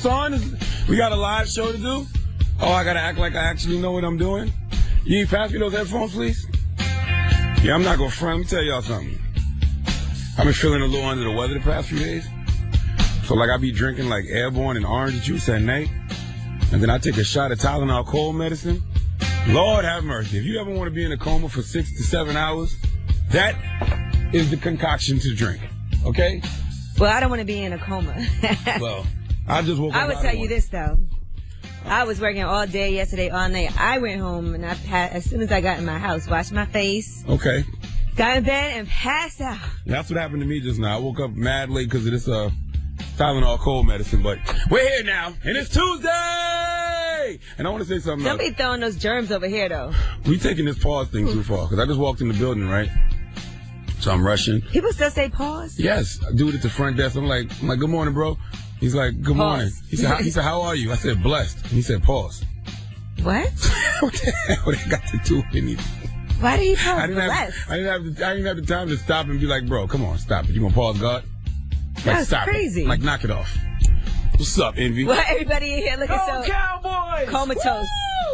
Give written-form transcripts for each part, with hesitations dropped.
this on? We got a live show to do? Oh, I gotta act like I actually know what I'm doing? You pass me those headphones, please? Yeah, I'm not gonna front. Let me tell y'all something. I've been feeling a little under the weather the past few days. So, like, I be drinking, like, Airborne and orange juice at night. And then I take a shot of Tylenol cold medicine. Lord have mercy. If you ever want to be in a coma for 6 to 7 hours, that is the concoction to drink. Okay? Well, I don't want to be in a coma. Well, I just woke up. I would tell you this, though. I was working all day yesterday, all night. I went home, and as soon as I got in my house, washed my face. Okay. Got in bed and passed out. That's what happened to me just now. I woke up mad late because of this Tylenol cold medicine, but we're here now, and it's Tuesday! And I want to say something Don't be throwing those germs over here, though. We taking this pause thing too far, because I just walked in the building, right? So I'm rushing. People still say pause? Yes. Dude at the front desk, I'm like, good morning, bro. He's like, good morning. He said, how are you? I said, blessed. And he said, pause. What? What the hell that got to do with anything? Why did he pause? I didn't have the time to stop and be like, bro, come on, stop it. You gonna pause, God? Like, that's stop crazy. It. Like, knock it off. What's up, Envy? Well, everybody in here looking so Cowboys! comatose.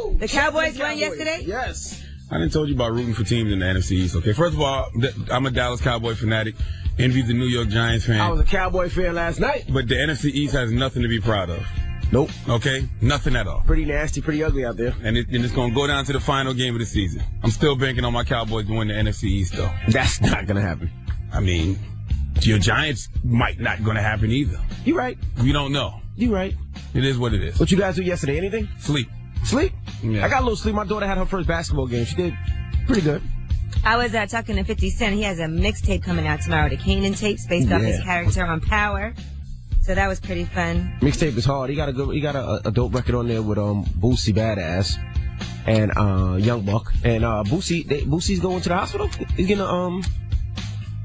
Woo! The Cowboys won yesterday? Yes. I didn't told you about rooting for teams in the NFC East. Okay, first of all, I'm a Dallas Cowboy fanatic. Envy's the New York Giants fan. I was a Cowboy fan last night. But the NFC East has nothing to be proud of. Nope. Okay? Nothing at all. Pretty nasty, pretty ugly out there. And it's going to go down to the final game of the season. I'm still banking on my Cowboys to win the NFC East, though. That's not going to happen. I mean, your Giants might not going to happen either. You right. We don't know. You right. It is what it is. What you guys do yesterday? Anything? Sleep. Sleep? Yeah. I got a little sleep. My daughter had her first basketball game. She did pretty good. I was talking to 50 Cent. He has a mixtape coming out tomorrow, the Kanan tapes, based off his character on Power. So that was pretty fun. Mixtape is hard. He got a dope record on there with Boosie Badass and Young Buck. And Boosie's going to the hospital. He's getting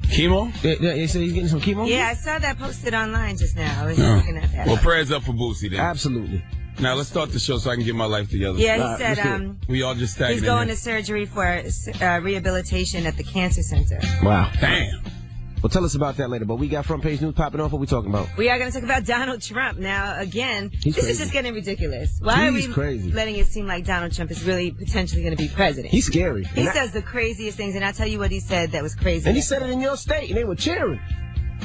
chemo? They say he's getting some chemo? Yeah, I saw that posted online just now. I was looking at that. Well, prayers up for Boosie then. Absolutely. Now, let's start the show so I can get my life together. Yeah, he said we all just stagnant. he's going to surgery for rehabilitation at the cancer center. Wow. Damn. Well, tell us about that later. But we got front page news popping off. What we talking about? We are going to talk about Donald Trump. Now, again, this is just getting ridiculous. Why are we letting it seem like Donald Trump is really potentially going to be president? He's scary. He says the craziest things, and I'll tell you what he said that was crazy. And he said it in your state, and they were cheering.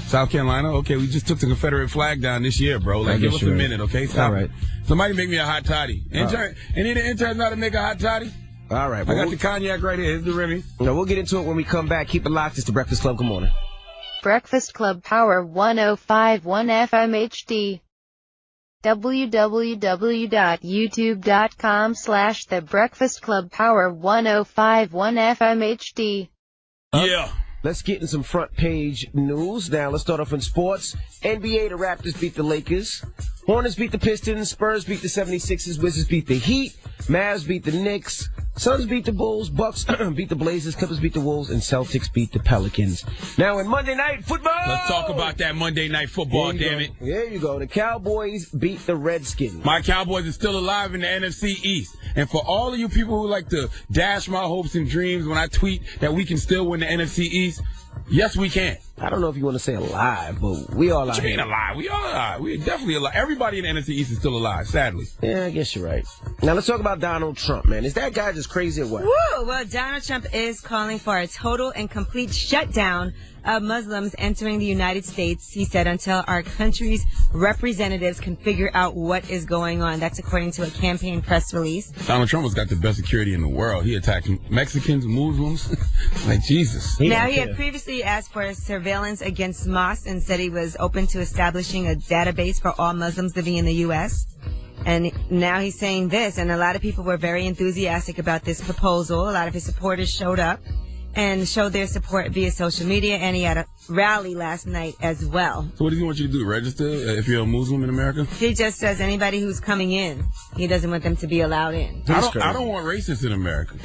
South Carolina? Okay, we just took the Confederate flag down this year, bro. Like, give us a minute, okay? Stop. All right. Somebody make me a hot toddy. Intern, any of the interns know how to make a hot toddy? All right. I got the cognac right here. Here's the Remy. No, we'll get into it when we come back. Keep it locked. It's the Breakfast Club. Good morning. Breakfast Club Power 105.1 FM HD. www.youtube.com/The Breakfast Club Power 105.1 FM HD. Yeah. Let's get in some front page news. Now, let's start off in sports. NBA, the Raptors beat the Lakers. Hornets beat the Pistons. Spurs beat the 76ers. Wizards beat the Heat. Mavs beat the Knicks. Suns beat the Bulls. Bucks beat the Blazers. Clippers beat the Wolves. And Celtics beat the Pelicans. Now, in Monday Night Football. Let's talk about that Monday Night Football, damn it. There you go. The Cowboys beat the Redskins. My Cowboys are still alive in the NFC East. And for all of you people who like to dash my hopes and dreams when I tweet that we can still win the NFC East, yes, we can. I don't know if you want to say alive, but we all alive. What you mean alive? We all alive. We're definitely alive. Everybody in the NFC East is still alive, sadly. Yeah, I guess you're right. Now, let's talk about Donald Trump, man. Is that guy just crazy or what? Woo! Well, Donald Trump is calling for a total and complete shutdown of Muslims entering the United States, he said, until our country's representatives can figure out what is going on. That's according to a campaign press release. Donald Trump has got the best security in the world. He attacked Mexicans, Muslims. Like, Jesus. Now, he had previously asked for surveillance against mosques and said he was open to establishing a database for all Muslims living in the U.S. And now he's saying this, and a lot of people were very enthusiastic about this proposal. A lot of his supporters showed up and showed their support via social media, and he had a rally last night as well. So what does he want you to do, register if you're a Muslim in America? He just says anybody who's coming in, he doesn't want them to be allowed in. I don't want racists in America.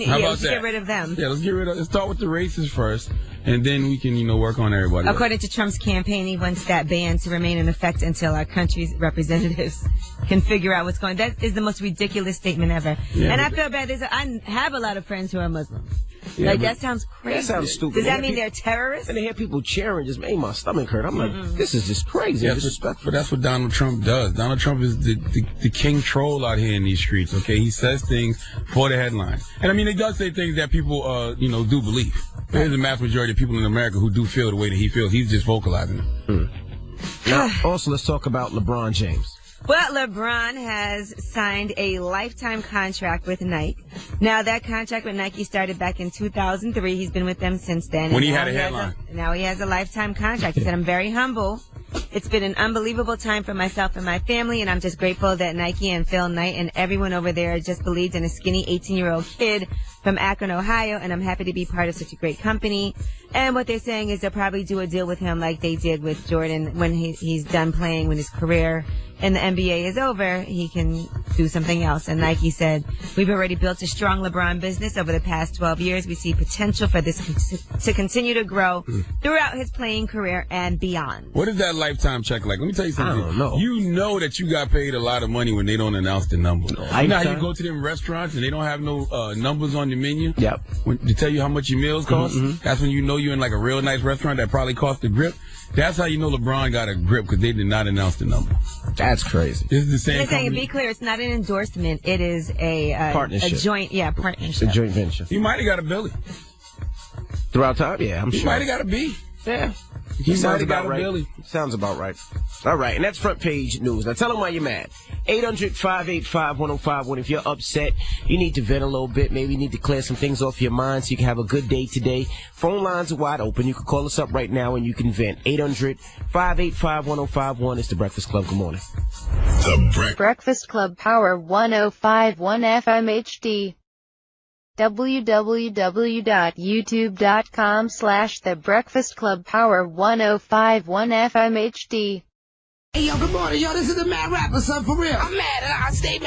How about that? Get rid of them. Yeah, let's start with the racists first, and then we can, work on everybody. According to Trump's campaign, he wants that ban to remain in effect until our country's representatives can figure out what's going on. That is the most ridiculous statement ever. Yeah, and I feel bad. I have a lot of friends who are Muslims. Like, that sounds crazy. That sounds stupid. Does that mean they're terrorists? And they hear people cheering just made my stomach hurt. I'm like, this is just crazy. Yeah, Disrespectful. but that's what Donald Trump does. Donald Trump is the king troll out here in these streets, okay? He says things for the headline. And I mean, he does say things that people, do believe. There's a mass majority of people in America who do feel the way that he feels. He's just vocalizing it. Now, also, let's talk about LeBron James. Well, LeBron has signed a lifetime contract with Nike. Now, that contract with Nike started back in 2003. He's been with them since then. When he had a headline. Now he has a lifetime contract. He said, I'm very humble. It's been an unbelievable time for myself and my family, and I'm just grateful that Nike and Phil Knight and everyone over there just believed in a skinny 18-year-old kid from Akron, Ohio, and I'm happy to be part of such a great company. And what they're saying is they'll probably do a deal with him like they did with Jordan when he's done playing, when his career in the NBA is over, he can do something else. And Nike said, we've already built a strong LeBron business over the past 12 years. We see potential for this to continue to grow throughout his playing career and beyond. What is that lifetime check like? Let me tell you something. I don't know. You know that you got paid a lot of money when they don't announce the number. You know how you go to them restaurants and they don't have no numbers on the menu? Yep. When they tell you how much your meals cost, that's when you know you're in like a real nice restaurant that probably cost a grip. That's how you know LeBron got a grip, because they did not announce the number. That's crazy. This is the same They're saying, company. be clear, it's not an endorsement. It is a Partnership. A joint, partnership. It's a joint venture. He might have got a Billy. Throughout time? Yeah, I'm He sure. might have got a B. Yeah. He Sounds might have got about a right. Billy. Sounds about right. All right, and that's front page news. Now tell them why you're mad. 800-585-1051. If you're upset, you need to vent a little bit. Maybe you need to clear some things off your mind so you can have a good day today. Phone lines are wide open. You can call us up right now and you can vent. 800-585-1051. It's the Breakfast Club. Good morning. Breakfast Club Power 105.1 FM HD. www.youtube.com/The Breakfast Club Power 105.1 FM HD. Hey, yo, good morning, yo, this is the Mad Rapper, son, for real. I'm mad, I stay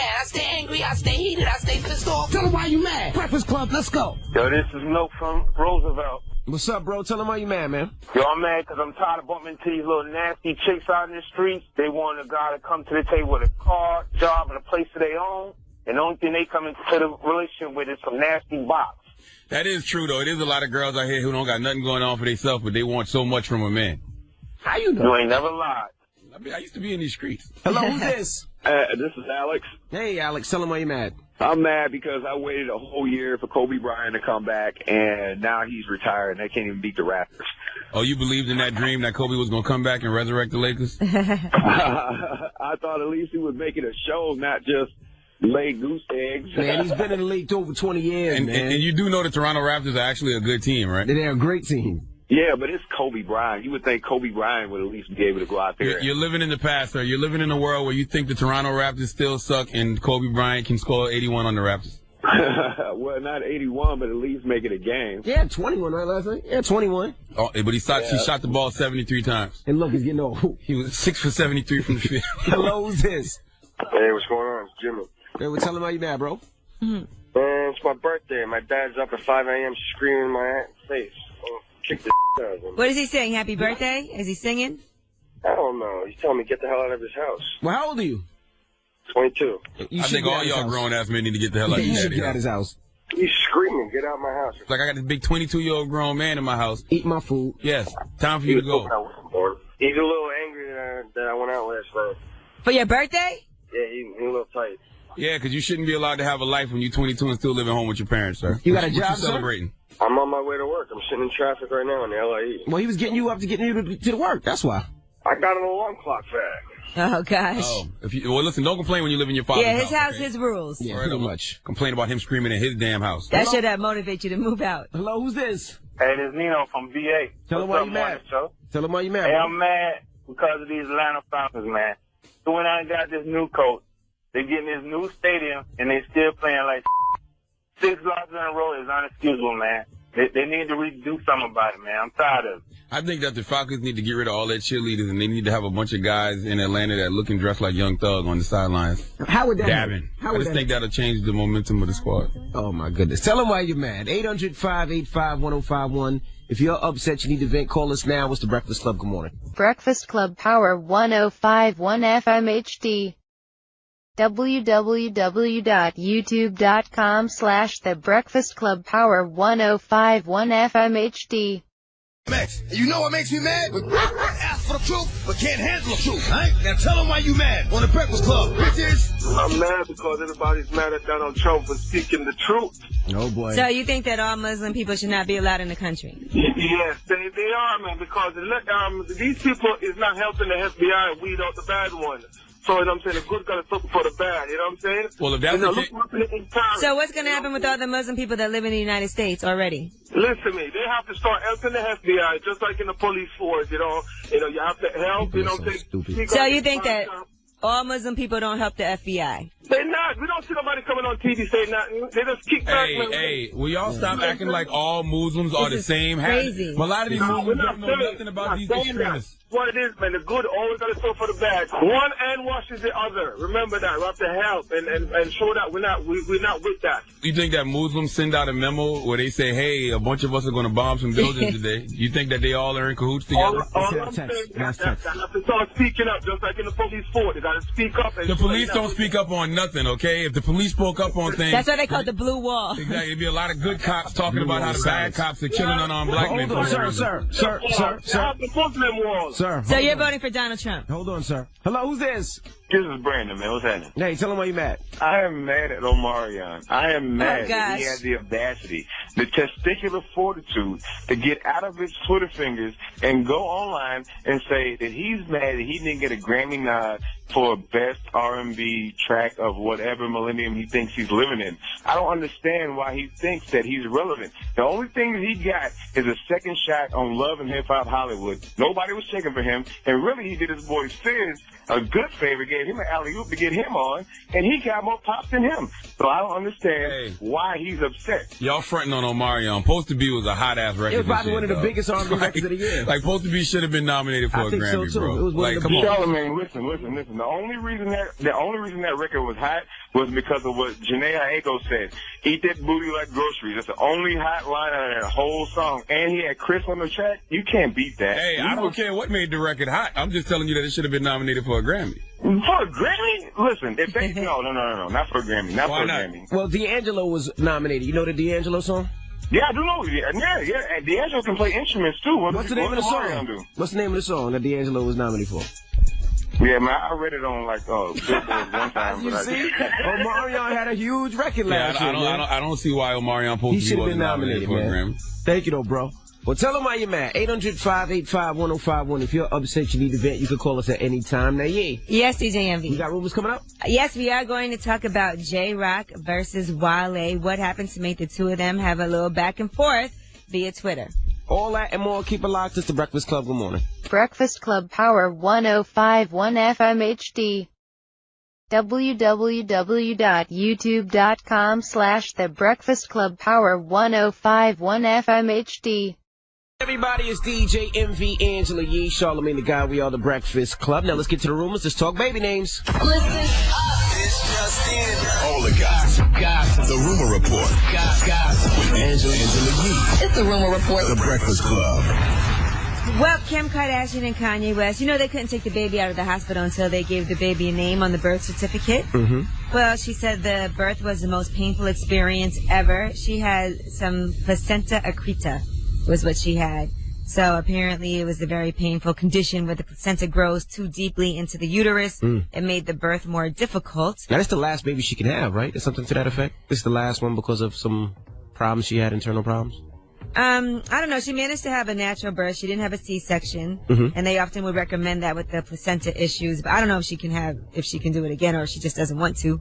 angry, I stay heated, I stay pissed off. Tell them why you mad. Breakfast Club, let's go. Yo, this is Milk from Roosevelt. What's up, bro? Tell them why you mad, man. Yo, I'm mad because I'm tired of bumping into these little nasty chicks out in the streets. They want a guy to come to the table with a car, job, and a place of their own. And the only thing they come into the relationship with is some nasty box. That is true, though. It is a lot of girls out here who don't got nothing going on for themselves, but they want so much from a man. How you know? You ain't never lied. I mean, I used to be in these streets. Hello, who's this? This is Alex. Hey, Alex, tell them why you mad. I'm mad because I waited a whole year for Kobe Bryant to come back, and now he's retired, and they can't even beat the Raptors. Oh, you believed in that dream that Kobe was going to come back and resurrect the Lakers? I thought at least he was making a show, not just lay goose eggs. Man, he's been in the league over 20 years, And man. you do know the Toronto Raptors are actually a good team, right? They're a great team. Yeah, but it's Kobe Bryant. You would think Kobe Bryant would at least be able to go out there. You're living in the past, sir. You're living in a world where you think the Toronto Raptors still suck and Kobe Bryant can score 81 on the Raptors. Well, not 81, but at least make it a game. Yeah, 21, right, last night? Yeah, 21. Oh, but he shot the ball 73 times. And look, he's getting old. He was 6 for 73 from the field. Hello, who's this? Hey, what's going on? It's Jimmy. Hey, we're telling him why you mad, bro. Man, it's my birthday. My dad's up at 5 a.m. screaming in my face. Oh, kick the out of him. What is he saying? Happy birthday? Is he singing? I don't know. He's telling me get the hell out of his house. Well, how old are you? 22. You I should think get all out his y'all house. grown-ass men need to get the hell out of You your should daddy's get out house. his house. He's screaming, get out of my house. Like, I got this big 22-year-old grown man in my house. Eat my food. Yes, time for you to go. He's a little angry that I went out last night. For your birthday? Yeah, he's a little tight. Yeah, because you shouldn't be allowed to have a life when you're 22 and still living home with your parents, sir. You got a What job, you sir? celebrating? I'm on my way to work. I'm sitting in traffic right now in the LIE. Well, he was getting you up to getting you to the work. That's why. I got an alarm clock back. Oh, gosh. Oh, well, listen, don't complain when you live in your father's Yeah, house. his house, okay? his rules. Yeah, All pretty don't much. Complain about him screaming in his damn house. That should motivate you to move out. Hello, who's this? Hey, this is Nino from VA. Tell him why you mad. Show? Tell him why you mad. Hey, bro. I'm mad because of these Atlanta Falcons, man. So when I got this new coach, they getting this new stadium, and they still playing like 6 losses in a row is unexcusable, man. They need to do something about it, man. I'm tired of it. I think that the Falcons need to get rid of all their cheerleaders, and they need to have a bunch of guys in Atlanta that look and dress like Young Thug on the sidelines. How would that Dabbing. How I would just that think that'll change the momentum of the squad. Oh, my goodness. Tell him why you're mad. 800-585-1051. If you're upset, you need to vent. Call us now. It's the Breakfast Club. Good morning. Breakfast Club Power 105.1 FM HD. www.youtube.com/The Breakfast Club Power 105.1 FM HD. Max, you know what makes me mad? Ask for the truth, but can't handle the truth, right? Now tell them why you mad on the Breakfast Club, bitches. I'm mad because everybody's mad at Donald Trump for speaking the truth. Oh, boy. So you think that all Muslim people should not be allowed in the country? Yes, they are, man, because these people is not helping the FBI weed out the bad ones. So, you know what I'm saying? The good got to suffer for the bad, you know what I'm saying? Well, if that's the case... So what's going to happen with all the Muslim people that live in the United States already? Listen to me. They have to start helping the FBI, just like in the police force, you know. You have to help, you know what I'm saying? So you think that all Muslim people don't help the FBI? They're not. We don't see nobody coming on TV saying nothing. They just kick back. Hey, will y'all stop acting like all Muslims are the same? Crazy. A lot of these Muslims don't know nothing about these extremists. What it is, man, the good always got to suffer for the bad. One hand washes the other. Remember that. We have to help and show that we're not with that. You think that Muslims send out a memo where they say, hey, a bunch of us are going to bomb some buildings today? You think that they all are in cahoots together? All I'm saying is they have to start speaking up, just like in the police force. They got to speak up. And the police don't speak up on nothing, okay? If the police spoke up on things... That's what they call the blue wall. Exactly. There'd be a lot of good cops talking about how the bad cops are killing unarmed black men. Hold on, sir. The Muslim walls. Sir, so you're voting for Donald Trump? Hold on, sir. Hello, who's this? This is Brandon, man. What's happening? Hey, tell him why you mad. I am mad at Omarion. I am mad that he had the audacity, the testicular fortitude to get out of his Twitter fingers and go online and say that he's mad that he didn't get a Grammy nod for best R&B track of whatever millennium he thinks he's living in. I don't understand why he thinks that he's relevant. The only thing that he got is a second shot on Love and Hip Hop Hollywood. Nobody was checking for him, and really he did his boy Fizz a good favor, gave him an alley-oop to get him on, and he got more pops than him. So I don't understand why he's upset. Y'all fronting on Omarion. Supposed to Be was a hot-ass record. It was probably one of the biggest R&B records of the year. Like, Supposed to Be should have been nominated for a Grammy, so, bro. It was like, come on. Charlamagne, listen. The only reason that record was hot was because of what Jhené Aiko said. Eat that booty like groceries. That's the only hot line out of that whole song. And he had Chris on the track. You can't beat that. Hey, I don't care what made the record hot. I'm just telling you that it should have been nominated for a Grammy. For a Grammy? Listen, if they no, not for a Grammy. Not Why for a not? Grammy. Well, D'Angelo was nominated. You know the D'Angelo song? Yeah, I do know. Yeah. And D'Angelo can play instruments too. What's the name of the song? What's the name of the song that D'Angelo was nominated for? Yeah, man, I read it on Billboard one time. You see? Omarion had a huge record last year. I don't see why Omarion Supposed to Be wasn't nominated for a Grammy. Thank you, though, bro. Well, tell them why you're mad. 800-585-1051. If you're upset, you need to vent, you can call us at any time. Now, Yes, DJ Envy. You got rumors coming up? Yes, we are going to talk about J-Rock versus Wale. What happened to make the two of them have a little back and forth via Twitter? All that and more. Keep it locked. It's the Breakfast Club. Good morning. Breakfast Club Power 105.1 FM HD. www.youtube.com/The Breakfast Club Power 105.1 FM HD. Everybody, it's DJ MV, Angela Yee, Charlamagne the Guy. We are the Breakfast Club. Now let's get to the rumors. Let's talk baby names. Listen up. It's just in. All the gossip. The Rumor Report. Gossip. With Angela Yee. It's the Rumor Report. The Breakfast Club. Well, Kim Kardashian and Kanye West, they couldn't take the baby out of the hospital until they gave the baby a name on the birth certificate. Mm-hmm. Well, she said the birth was the most painful experience ever. She had some placenta accreta, was what she had. So apparently it was a very painful condition where the placenta grows too deeply into the uterus. It made the birth more difficult. Now, that's the last baby she can have, right? Is something to that effect? This is the last one because of some problems she had, internal problems? I don't know. She managed to have a natural birth. She didn't have a C-section. And they often would recommend that with the placenta issues. But I don't know if she can do it again or if she just doesn't want to.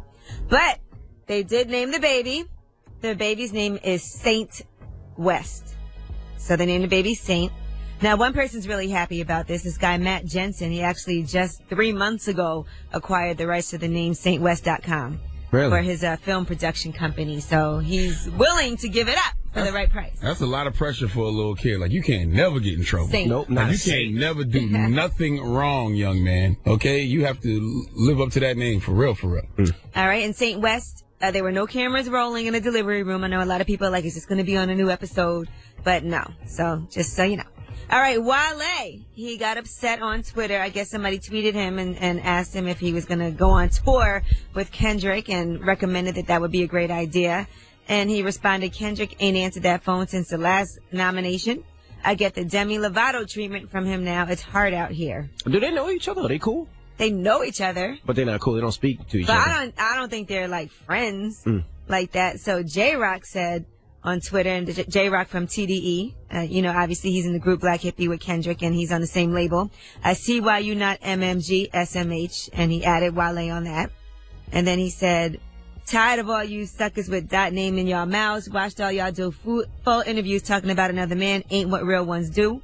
But they did name the baby. The baby's name is Saint West. So they named the baby Saint. Now, one person's really happy about this. This guy, Matt Jensen, he actually just 3 months ago acquired the rights to the name SaintWest.com. Really? For his film production company. So he's willing to give it up for the right price. That's a lot of pressure for a little kid. Like, you can't never get in trouble. Saint. Nope, like, you can't never do nothing wrong, young man. Okay? You have to live up to that name for real, for real. All right, and Saint West, there were no cameras rolling in the delivery room. I know a lot of people are like, is this going to be on a new episode? But no. So, just so you know. All right, Wale. He got upset on Twitter. I guess somebody tweeted him and asked him if he was going to go on tour with Kendrick and recommended that would be a great idea. And he responded, Kendrick ain't answered that phone since the last nomination. I get the Demi Lovato treatment from him now. It's hard out here. Do they know each other? Are they cool? They know each other. But they're not cool. They don't speak to each other. But I don't think they're like friends like that. So J-Rock said on Twitter, and J-Rock from TDE, obviously he's in the group Black Hippie with Kendrick, and he's on the same label. I see why you not MMG, SMH, and he added Wale on that. And then he said, tired of all you suckers with dot name in y'all mouths. Watched all y'all do full interviews talking about another man. Ain't what real ones do.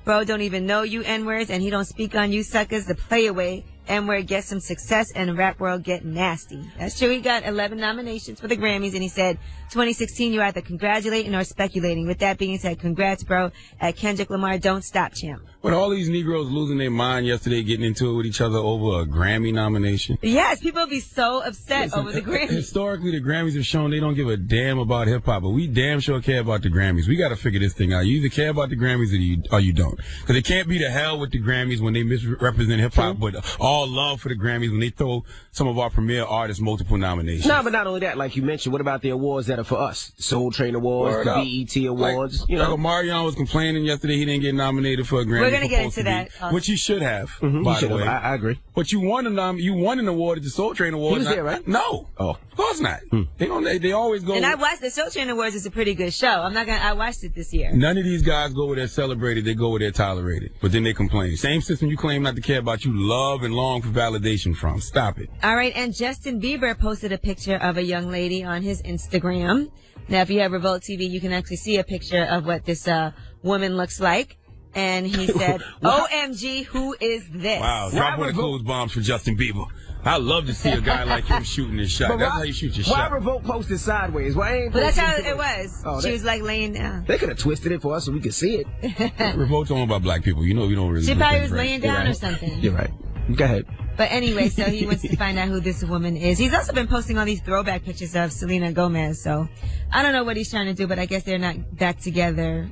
Bro don't even know you N-words, and he don't speak on you suckers the play away. N-word gets some success, and the rap world get nasty. That's true. He got 11 nominations for the Grammys, and he said, 2016, you're either congratulating or speculating. With that being said, congrats, bro. At Kendrick Lamar, don't stop, champ. When all these Negroes losing their mind yesterday, getting into it with each other over a Grammy nomination. Yes, people be so upset over the Grammys. Historically, the Grammys have shown they don't give a damn about hip-hop, but we damn sure care about the Grammys. We got to figure this thing out. You either care about the Grammys or you don't. Because it can't be the hell with the Grammys when they misrepresent hip-hop, but all love for the Grammys when they throw some of our premier artists multiple nominations. No, but not only that, like you mentioned, what about the awards that are for us? Soul Train Awards, the BET Awards. Like Omarion was complaining yesterday he didn't get nominated for a Grammy. We're going to get into that. Which he should have, by the way. I agree. But you won an award at the Soul Train Awards. He was there, right? No. Oh. Of course not. They always go. And I watched the Soul Train Awards. It's a pretty good show. I watched it this year. None of these guys go where they're celebrated. They go where they're tolerated. But then they complain. Same system you claim not to care about, you love and long for validation from. Stop it. All right. And Justin Bieber posted a picture of a young lady on his Instagram. Now, if you have Revolt TV, you can actually see a picture of what this woman looks like. And he said, OMG, who is this? Wow, drop one of those bombs for Justin Bieber. I love to see a guy like him shooting his shot. That's how you shoot your shot. Why Revolt posted sideways? Why ain't? But that's how it was. She was like laying down. They could have twisted it for us so we could see it. Revolt's all about black people. You know we don't really. She probably was laying down or something. You're right. Go ahead. But anyway, so he wants to find out who this woman is. He's also been posting all these throwback pictures of Selena Gomez. So I don't know what he's trying to do, but I guess they're not back together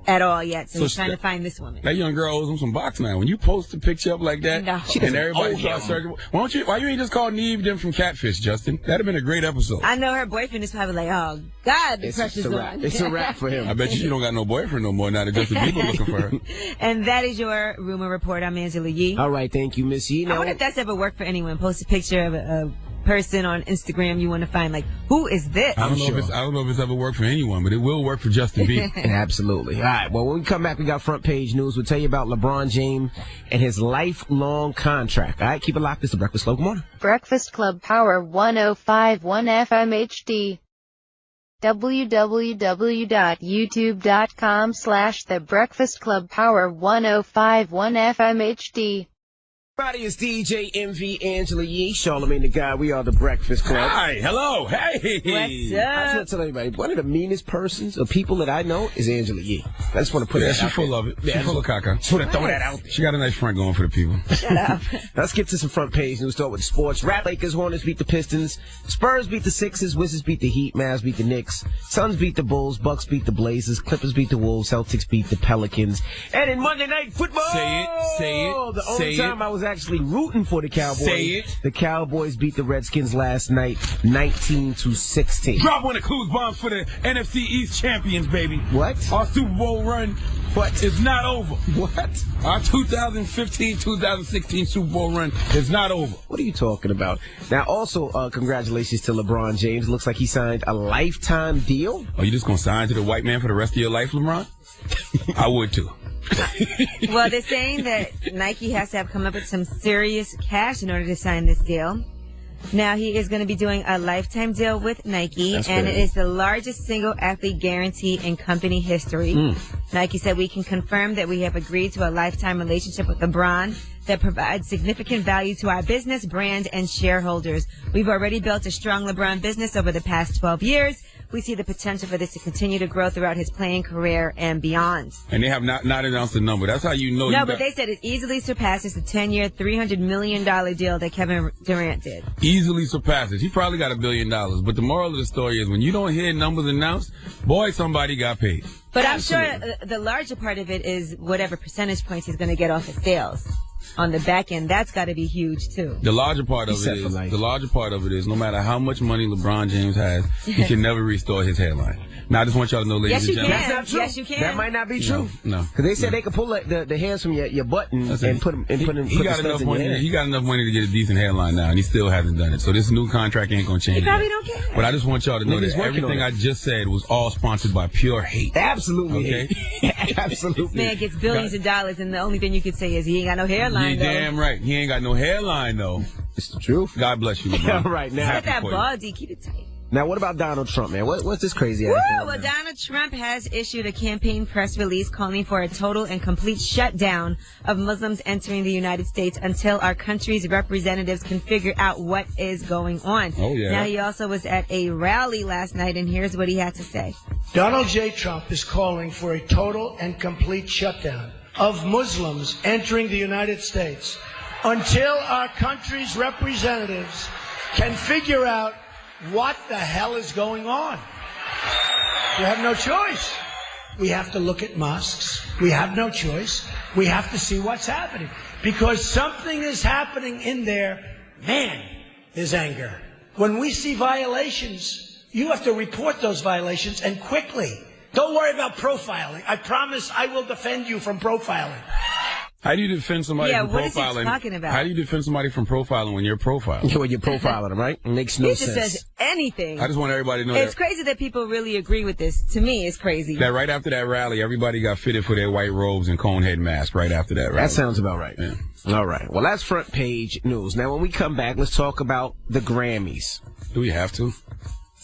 at all yet. So he's trying to find this woman. That young girl owes him some box now. When you post a picture up like that, and everybody starts searching, why you ain't just call Neve them from Catfish, Justin? That'd have been a great episode. I know her boyfriend is probably like, oh God, the pressure's on. It's a wrap for him. I bet you don't got no boyfriend no more now that Justin Bieber looking for her. And that is your rumor report. I'm Angela Yee. All right, thank you, Miss Yee. I wonder if that's ever worked for anyone. Post a picture of a person on Instagram you want to find, like, who is this? I don't know if it's ever worked for anyone, but it will work for Justin Bieber. Absolutely. All right. Well, when we come back, we got front page news. We'll tell you about LeBron James and his lifelong contract. All right. Keep it locked. This is the Breakfast Club. Good morning. Breakfast Club Power 105.1 FM HD. www.youtube.com/The Breakfast Club Power 105.1 FM HD. Everybody, it's DJ MV Angela Yee, Charlamagne the Guy. We are the Breakfast Club. Hi, hello, hey. What's up? I just want to tell everybody, one of the meanest persons or people that I know is Angela Yee. I just want to put that out there. She's full of it. She's full of caca. Just want to throw that out there. She got a nice front going for the people. Shut up. Let's get to some front page news. Start with sports. Lakers, Hornets beat the Pistons. Spurs beat the Sixers. Wizards beat the Heat. Mavs beat the Knicks. Suns beat the Bulls. Bucks beat the Blazers. Clippers beat the Wolves. Celtics beat the Pelicans. And in Monday Night Football, say it. The only time I was actually rooting for the Cowboys. Say it. The Cowboys beat the Redskins last night, 19-16. Drop one of Clues bombs for the NFC East champions, baby. What? Our Super Bowl run is not over. What? Our 2015-2016 Super Bowl run is not over. What are you talking about? Now, also, congratulations to LeBron James. Looks like he signed a lifetime deal. Are you just going to sign to the white man for the rest of your life, LeBron? I would, too. Well, they're saying that Nike has to have come up with some serious cash in order to sign this deal. Now, he is going to be doing a lifetime deal with Nike, and it is the largest single athlete guarantee in company history. Nike said, we can confirm that we have agreed to a lifetime relationship with LeBron, that provides significant value to our business, brand, and shareholders. We've already built a strong LeBron business over the past 12 years. We see the potential for this to continue to grow throughout his playing career and beyond. And they have not announced the number. That's how you know. No, but they said it easily surpasses the 10-year, $300 million deal that Kevin Durant did. Easily surpasses. He probably got $1 billion. But the moral of the story is when you don't hear numbers announced, boy, somebody got paid. But I'm sure the larger part of it is whatever percentage points he's going to get off his sales. On the back end, that's got to be huge too. The larger part of it is no matter how much money LeBron James has, he can never restore his hairline. Now I just want y'all to know, ladies and gentlemen, that's not true. Yes, you can. That might not be true. No, because they said they could pull the hairs from your butt and put them. He got enough money. He got enough money to get a decent hairline now, and he still hasn't done it. So this new contract ain't gonna change. He probably don't care. But I just want y'all to know that everything I just said was all sponsored by pure hate. Absolutely. Okay. Absolutely. This man gets billions of dollars, and the only thing you could say is he ain't got no hairline. You're damn right. He ain't got no hairline though. It's the truth. God bless you, LeBron. All right now. Get that baldy, keep it tight. Now, what about Donald Trump, man? What's this crazy? Well, Donald Trump has issued a campaign press release calling for a total and complete shutdown of Muslims entering the United States until our country's representatives can figure out what is going on. Oh, yeah. Now, he also was at a rally last night, and here's what he had to say. Donald J. Trump is calling for a total and complete shutdown of Muslims entering the United States until our country's representatives can figure out what the hell is going on. You have no choice. We have to look at mosques. We have no choice. We have to see what's happening. Because something is happening in there. Man, there's anger. When we see violations, you have to report those violations, and quickly. Don't worry about profiling. I promise I will defend you from profiling. How do you defend somebody from profiling? What is he talking about? How do you defend somebody from profiling when you're profiling? When you're profiling them, right? It makes no sense. He just says anything. I just want everybody to know it's crazy that people really agree with this. To me, it's crazy. That right after that rally, everybody got fitted for their white robes and cone head masks right after that rally. That sounds about right. Yeah. All right. Well, that's front page news. Now, when we come back, let's talk about the Grammys. Do we have to?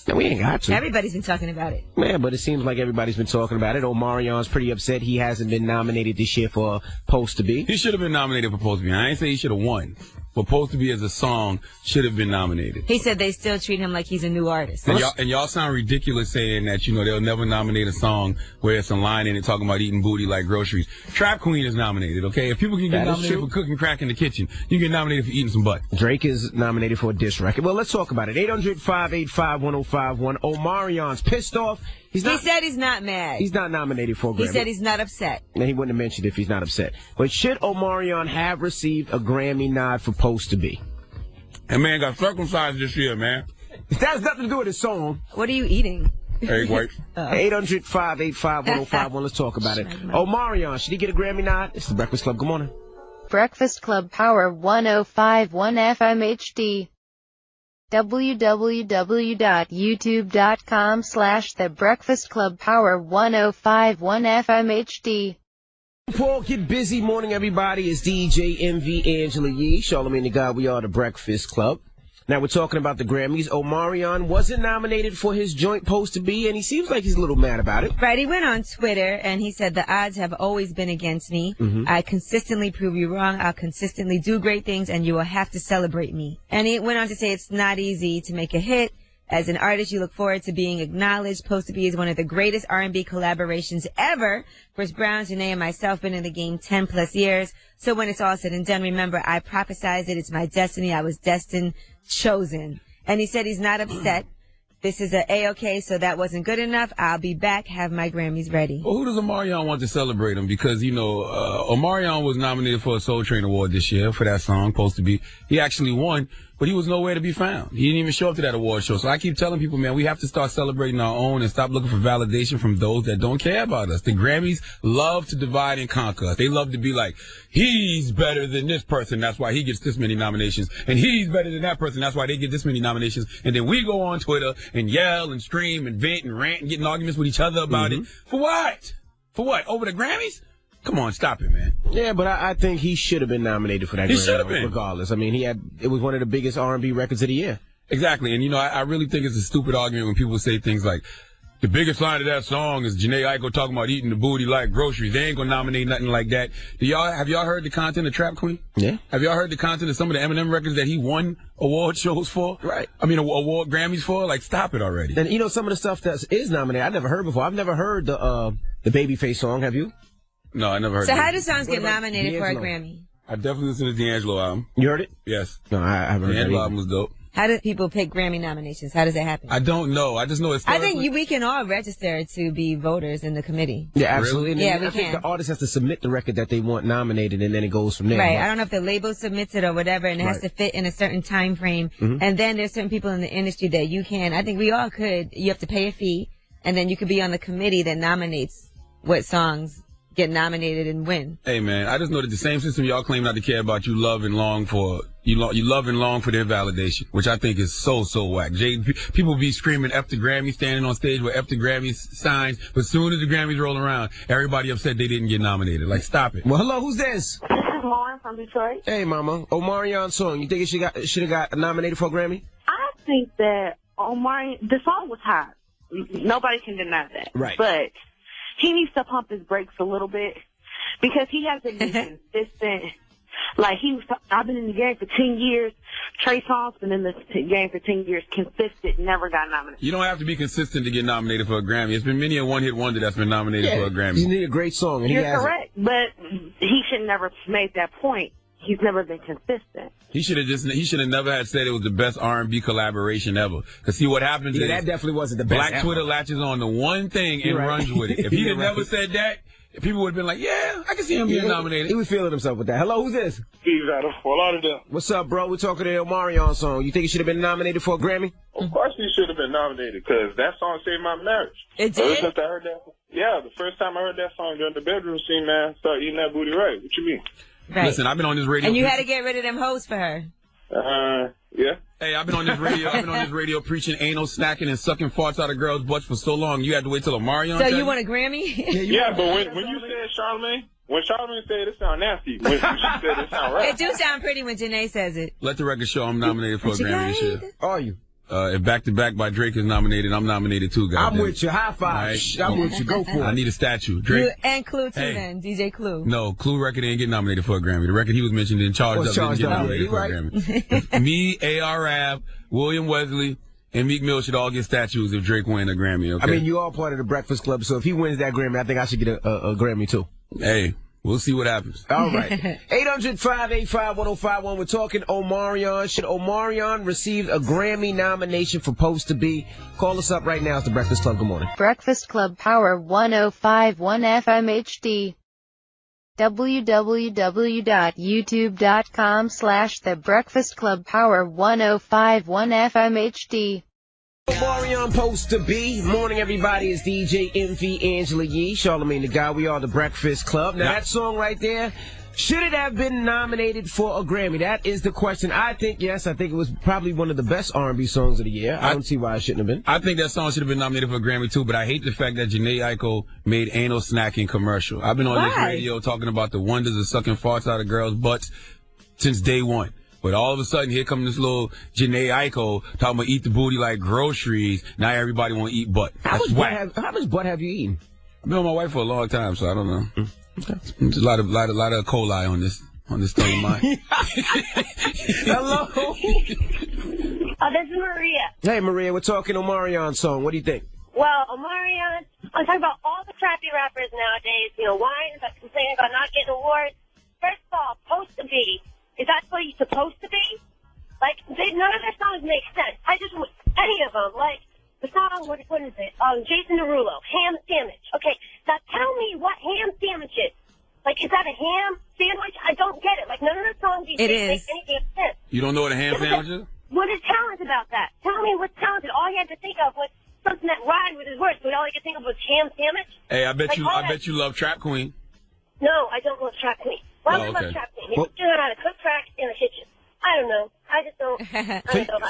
No, we ain't got to. Everybody's been talking about it. Yeah, but it seems like everybody's been talking about it. Omarion's pretty upset he hasn't been nominated this year for Supposed to Be. He should have been nominated for Supposed to Be. I ain't say he should have won. But Supposed to Be as a song should have been nominated. He said they still treat him like he's a new artist. And y'all sound ridiculous saying that, they'll never nominate a song where it's a line in it talking about eating booty like groceries. Trap Queen is nominated, okay? If people can get nominated for cooking crack in the kitchen, you get nominated for eating some butt. Drake is nominated for a diss record. Well, let's talk about it. 800-585-1051. Omarion's pissed off. He said he's not mad. He's not nominated for a Grammy. He said he's not upset. And he wouldn't have mentioned if he's not upset. But should Omarion have received a Grammy nod for Supposed to Be? And man got circumcised this year, man. That has nothing to do with his song. What are you eating? Egg white. 800-585-1051. Let's talk about it. Omarion, should he get a Grammy nod? It's the Breakfast Club. Good morning. Breakfast Club Power 105.1 FM HD. www.youtube.com/The Breakfast Club Power 105.1 FM HD. Paul, get busy. Morning, everybody. It's DJ MV Angela Yee, Charlamagne the God. We are the Breakfast Club. Now we're talking about the Grammys. Omarion wasn't nominated for his joint Supposed to Be, and he seems like he's a little mad about it. Right, he went on Twitter, and he said, the odds have always been against me. I consistently prove you wrong. I'll consistently do great things, and you will have to celebrate me. And he went on to say it's not easy to make a hit. As an artist, you look forward to being acknowledged. Supposed to Be is one of the greatest R&B collaborations ever. Chris Brown, Janae, and myself been in the game 10 plus years. So when it's all said and done, remember, I prophesized it. It's my destiny. I was destined, chosen. And he said he's not upset. This is a A-OK, so that wasn't good enough. I'll be back, have my Grammys ready. Well, who does Omarion want to celebrate him? Because, Omarion was nominated for a Soul Train Award this year for that song, Supposed to Be. He actually won, but he was nowhere to be found. He didn't even show up to that award show. So I keep telling people, man, we have to start celebrating our own and stop looking for validation from those that don't care about us. The Grammys love to divide and conquer us. They love to be like, he's better than this person, that's why he gets this many nominations. And he's better than that person, that's why they get this many nominations. And then we go on Twitter and yell and scream and vent and rant and get in arguments with each other about it. For what? For what? Over the Grammys? Come on, stop it, man. Yeah, but I think he should have been nominated for that. He should have been. Regardless. I mean, it was one of the biggest R&B records of the year. Exactly. And, I really think it's a stupid argument when people say things like, The biggest line of that song is Jhené Aiko talking about eating the booty like groceries. They ain't gonna nominate nothing like that. Have y'all heard the content of Trap Queen? Yeah. Have y'all heard the content of some of the Eminem records that he won award shows for? Right. I mean, award Grammys for? Like, stop it already. And you know some of the stuff that is nominated, I never heard before. I've never heard the Babyface song. Have you? No, I never heard So that. how do songs get nominated for a Grammy? I definitely listened to the D'Angelo album. You heard it? Yes. No, I haven't heard The that D'Angelo either. album was dope. How do people pick Grammy nominations? How does that happen? I don't know. I just know it's. I think we can all register to be voters in the committee. Yeah, absolutely. Really? And Yeah, we I think can. the artist has to submit the record that they want nominated, and then it goes from there. Right. I don't know if the label submits it or whatever, and it has Right. to fit in a certain time frame. And then there's certain people in the industry that you can. I think we all could. You have to pay a fee, and then you could be on the committee that nominates what songs get nominated and win. Hey man, I just know that the same system y'all claim not to care about, you love and long for. You love and long for their validation, which I think is so whack. People be screaming F the Grammy, standing on stage with F the Grammy signs, but as soon as the Grammys roll around, everybody upset they didn't get nominated. Like, stop it. Well, hello, who's this? This is Lauren from Detroit. Hey, Mama. Omarion song. You think it should have got nominated for a Grammy? I think that the song was hot. Nobody can deny that. Right. But he needs to pump his brakes a little bit because he hasn't been consistent. Like, I've been in the game for 10 years. Trey Songz been in the game for 10 years, consistent, never got nominated. You don't have to be consistent to get nominated for a Grammy. It's been many a one-hit wonder that's been nominated for a Grammy. You need a great song, and You're he has correct, but he should never made that point. He's never been consistent. He should have never had said it was the best R&B collaboration ever. Cause see what happens is that definitely wasn't the best Black ever. Twitter latches on to one thing and runs with it. If he had never said that, people would have been like, yeah, I can see him being nominated. He was feeling himself with that. Hello, who's this? He's out of Fort Lauderdale. What's up, bro? We're talking to the Omarion song. You think he should have been nominated for a Grammy? Of course he should have been nominated because that song saved my marriage. It Ever did? since I heard that, yeah, the first time I heard that song during the bedroom scene, man, start eating that booty right. What you mean? Right. Listen, I've been on this radio. And you had to get rid of them hoes for her. Yeah. Hey, I've been on this radio preaching anal snacking and sucking farts out of girls' butts for so long. You had to wait till Omarion. So you want a Grammy? Yeah, but when you said Charlamagne, when Charlamagne said it sound nasty, when she said it sound right. It do sound pretty when Janae says it. Let the record show I'm nominated for a Grammy this year. Are you? If Back to Back by Drake is nominated, I'm nominated too, guys. I'm with you. High five. Right. I'm with you. Go for it. I need a statue. Drake. And Clue too Hey. then, DJ Clue. No, Clue record didn't get nominated for a Grammy. The record he was mentioned in Charged Up didn't get nominated for a Grammy. Me, A.R. Rab, William Wesley, and Meek Mill should all get statues if Drake win a Grammy, okay? I mean, you all part of the Breakfast Club, so if he wins that Grammy, I think I should get a Grammy too. Hey, we'll see what happens. All right. 800-585-1051. We're talking Omarion. Should Omarion receive a Grammy nomination for Post to Be? Call us up right now. It's the Breakfast Club. Good morning. Breakfast Club Power 1051 FM HD. www.youtube.com/The Breakfast Club Power 1051 FM HD. Omarion Post to Be. Morning, everybody. It's DJ MV Angela Yee, Charlamagne the Guy. We are the Breakfast Club. Now, that song right there, should it have been nominated for a Grammy? That is the question. I think yes. I think it was probably one of the best R&B songs of the year. I don't see why it shouldn't have been. I think that song should have been nominated for a Grammy too, but I hate the fact that Jhené Aiko made anal snacking commercial. I've been on this radio talking about the wonders of sucking farts out of girls' butts since day one. But all of a sudden, here comes this little Jhené Aiko talking about eat the booty like groceries. Now everybody want to eat butt. That's whack. How much butt have you eaten? I've been with my wife for a long time, so I don't know. There's a lot of coli on this thing of mine. Hello. This is Maria. Hey, Maria. We're talking Omarion song. What do you think? Well, Omarion, I'm talking about all the crappy rappers nowadays, whining about complaining about not getting awards. First of all, Post to Be. Is that what you're supposed to be? Like, none of their songs make sense. Any of them. Like, the song, what is it? Jason Derulo, Ham Sandwich. Okay, now tell me what ham sandwich is. Like, is that a ham sandwich? I don't get it. Like, none of the songs these days make any damn sense. You don't know what a ham sandwich is? What is talent about that? Tell me what's talented. All you had to think of was something that rhymed with his words, but all you could think of was ham sandwich. Hey, I bet you love Trap Queen. No, I don't love Trap Queen. Why would I love Trap Queen? You don't know how to cook crack in the kitchen. I don't know. I just don't.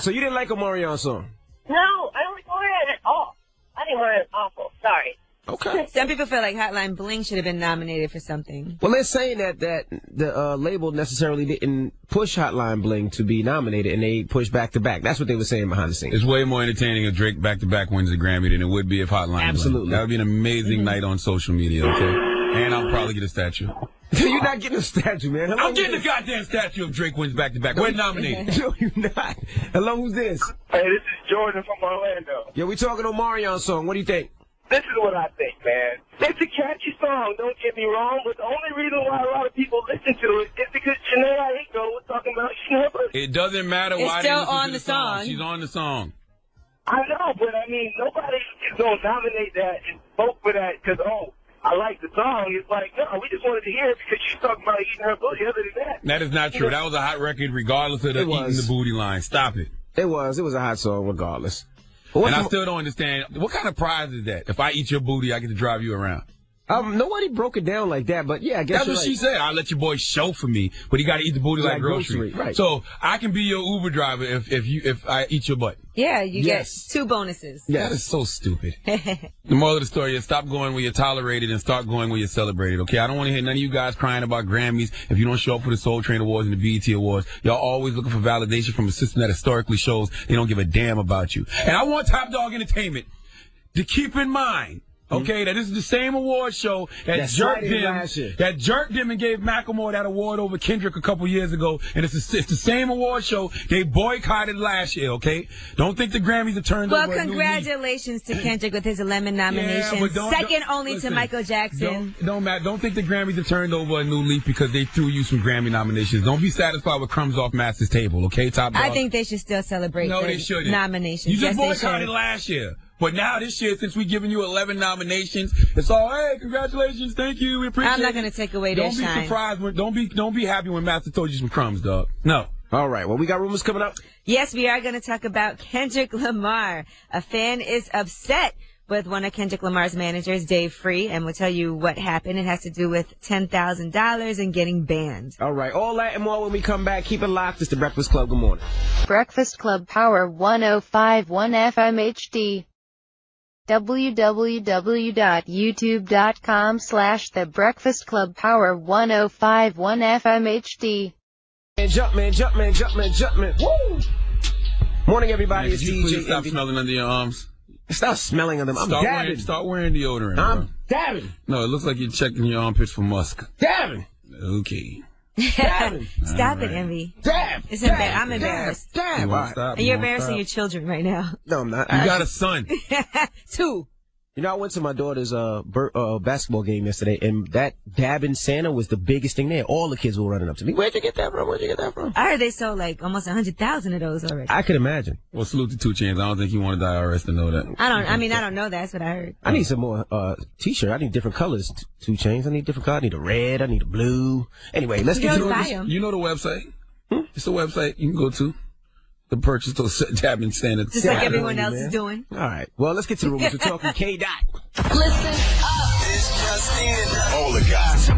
So you didn't like Omarion song? No, I don't like Omarion at all. I think Omarion's awful. Sorry. Okay. Some people feel like Hotline Bling should have been nominated for something. Well, they're saying that the label necessarily didn't push Hotline Bling to be nominated, and they pushed back to back. That's what they were saying behind the scenes. It's way more entertaining if Drake back to back wins the Grammy than it would be if Hotline Absolutely. Bling. That would be an amazing night on social media, okay? And I'll probably get a statue. You're not getting a statue, man. I'm getting a goddamn statue if Drake wins back to back. We're nominated. No, you're not. Hello, who's this? Hey, this is Jordan from Orlando. Yo, we talking Omarion's song. What do you think? This is what I think, man. It's a catchy song, don't get me wrong, but the only reason why a lot of people listen to it is because Jhené Aiko was talking about Schnubbers. It doesn't matter why they still listen on to the song. She's on the song. I know, but I mean, nobody is going to nominate that and vote for that because, I like the song. It's like, no, we just wanted to hear it because she's talking about eating her booty. Other than that. That is not true. That was a hot record regardless of the eating the booty line. Stop it. It was a hot song regardless. And I still don't understand. What kind of prize is that? If I eat your booty, I get to drive you around. Nobody broke it down like that, but yeah, I guess that's what she said. I'll let your boy chauffeur me, but he got to eat the booty like grocery. Right. So I can be your Uber driver if I eat your butt. Yeah, you get 2 bonuses. That is so stupid. The moral of the story is stop going where you're tolerated and start going where you're celebrated, okay? I don't want to hear none of you guys crying about Grammys if you don't show up for the Soul Train Awards and the BET Awards. Y'all always looking for validation from a system that historically shows they don't give a damn about you. And I want Top Dog Entertainment to keep in mind, okay, that this is the same award show that jerked him and gave Macklemore that award over Kendrick a couple years ago. And it's the same award show they boycotted last year, okay? Don't think the Grammys are turned over. Well, congratulations to Kendrick with his Lemon nomination. Second only to Michael Jackson. Don't think the Grammys have turned over a new leaf because they threw you some Grammy nominations. Don't be satisfied with crumbs off Master's table, okay, Top Dog? I think they should still celebrate they shouldn't. Nominations. You just boycotted last year. But now this year, since we've given you 11 nominations, it's all, hey, congratulations, thank you, we appreciate it. I'm not going to take away their shine. Don't be surprised. Don't be happy when Master told you some crumbs, dog. No. All right. Well, we got rumors coming up. Yes, we are going to talk about Kendrick Lamar. A fan is upset with one of Kendrick Lamar's managers, Dave Free, and we'll tell you what happened. It has to do with $10,000 and getting banned. All right. All that and more when we come back. Keep it locked. It's the Breakfast Club. Good morning. Breakfast Club Power 105.1 FM HD. www.youtube.com/The Breakfast Club Power 105.1 FM HD. Jumpman. Woo! Morning, everybody. Man, it's could you DJ please stop Envy. smelling under your arms? Stop smelling of them. I'm dabbing. Start wearing deodorant. I'm dabbing. No, it looks like you're checking your armpits for musk. Dabbing. Okay. Stop it, Envy. Dab. It's embarrassing. I'm embarrassed. Dab. And you're embarrassing your children right now. No, I'm not. You got a son. 2. You know, I went to my daughter's basketball game yesterday, and that dabbing Santa was the biggest thing there. All the kids were running up to me. Where'd you get that from? I heard they sold like almost 100,000 of those already. I could imagine. Well, salute to 2 Chainz. I don't think you wanted the IRS to know that. I don't know. That's what I heard. I need some more t-shirt. I need different colors. 2 Chainz. I need different colors. I need a red. I need a blue. Anyway, let's get to it. You know the website? It's a website you can go to. To purchase those dabbing standards. Just like everyone else is doing. All right. Well, let's get to the rumors. We're talking K-Dot. Listen up. It's just in. All the gossip.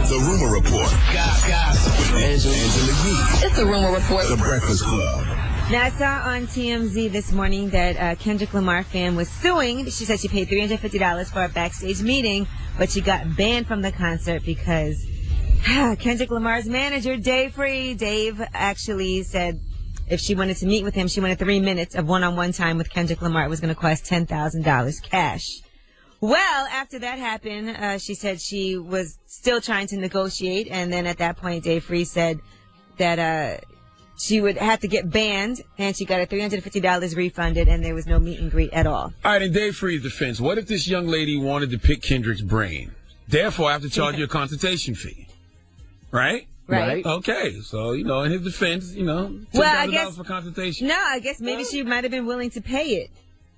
The Rumor Report. Gossip. With Angela Yee. It's the Rumor Report. The Breakfast Club. Now, I saw on TMZ this morning that Kendrick Lamar fan was suing. She said she paid $350 for a backstage meeting, but she got banned from the concert because Kendrick Lamar's manager, Dave Free, Dave actually said if she wanted to meet with him, she wanted 3 minutes of one-on-one time with Kendrick Lamar. It was going to cost $10,000 cash. Well, after that happened, she said she was still trying to negotiate, and then at that point, Dave Free said that she would have to get banned, and she got her $350 refunded, and there was no meet and greet at all. All right, in Dave Free's defense, what if this young lady wanted to pick Kendrick's brain? Therefore, I have to charge you a consultation fee, right? Right. Okay. So, in his defense, $10,000 for consultation. No, I guess maybe she might have been willing to pay it.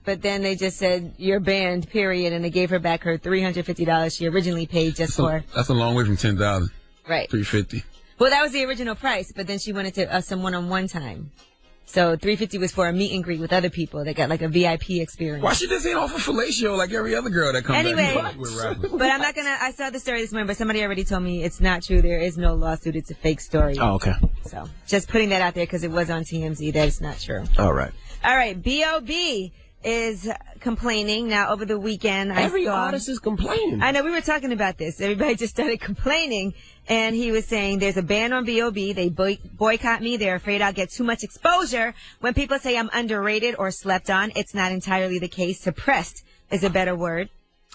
But then they just said, you're banned, period. And they gave her back her $350 she originally paid just for. That's a long way from $10,000. Right. $350. Well, that was the original price. But then she wanted to some one-on-one time. So $350 was for a meet and greet with other people. They got like a VIP experience. Why she just ain't offer fellatio like every other girl that comes back with rappers? But I'm not gonna. I saw the story this morning, but somebody already told me it's not true. There is no lawsuit. It's a fake story. Oh, okay. So just putting that out there because it was on TMZ. That it's not true. All right. All right. B.O.B. is complaining. Now, over the weekend, Every artist is complaining. I know, we were talking about this. Everybody just started complaining. And he was saying there's a ban on B.O.B. They boycott me. They're afraid I'll get too much exposure. When people say I'm underrated or slept on, it's not entirely the case. Suppressed is a better word.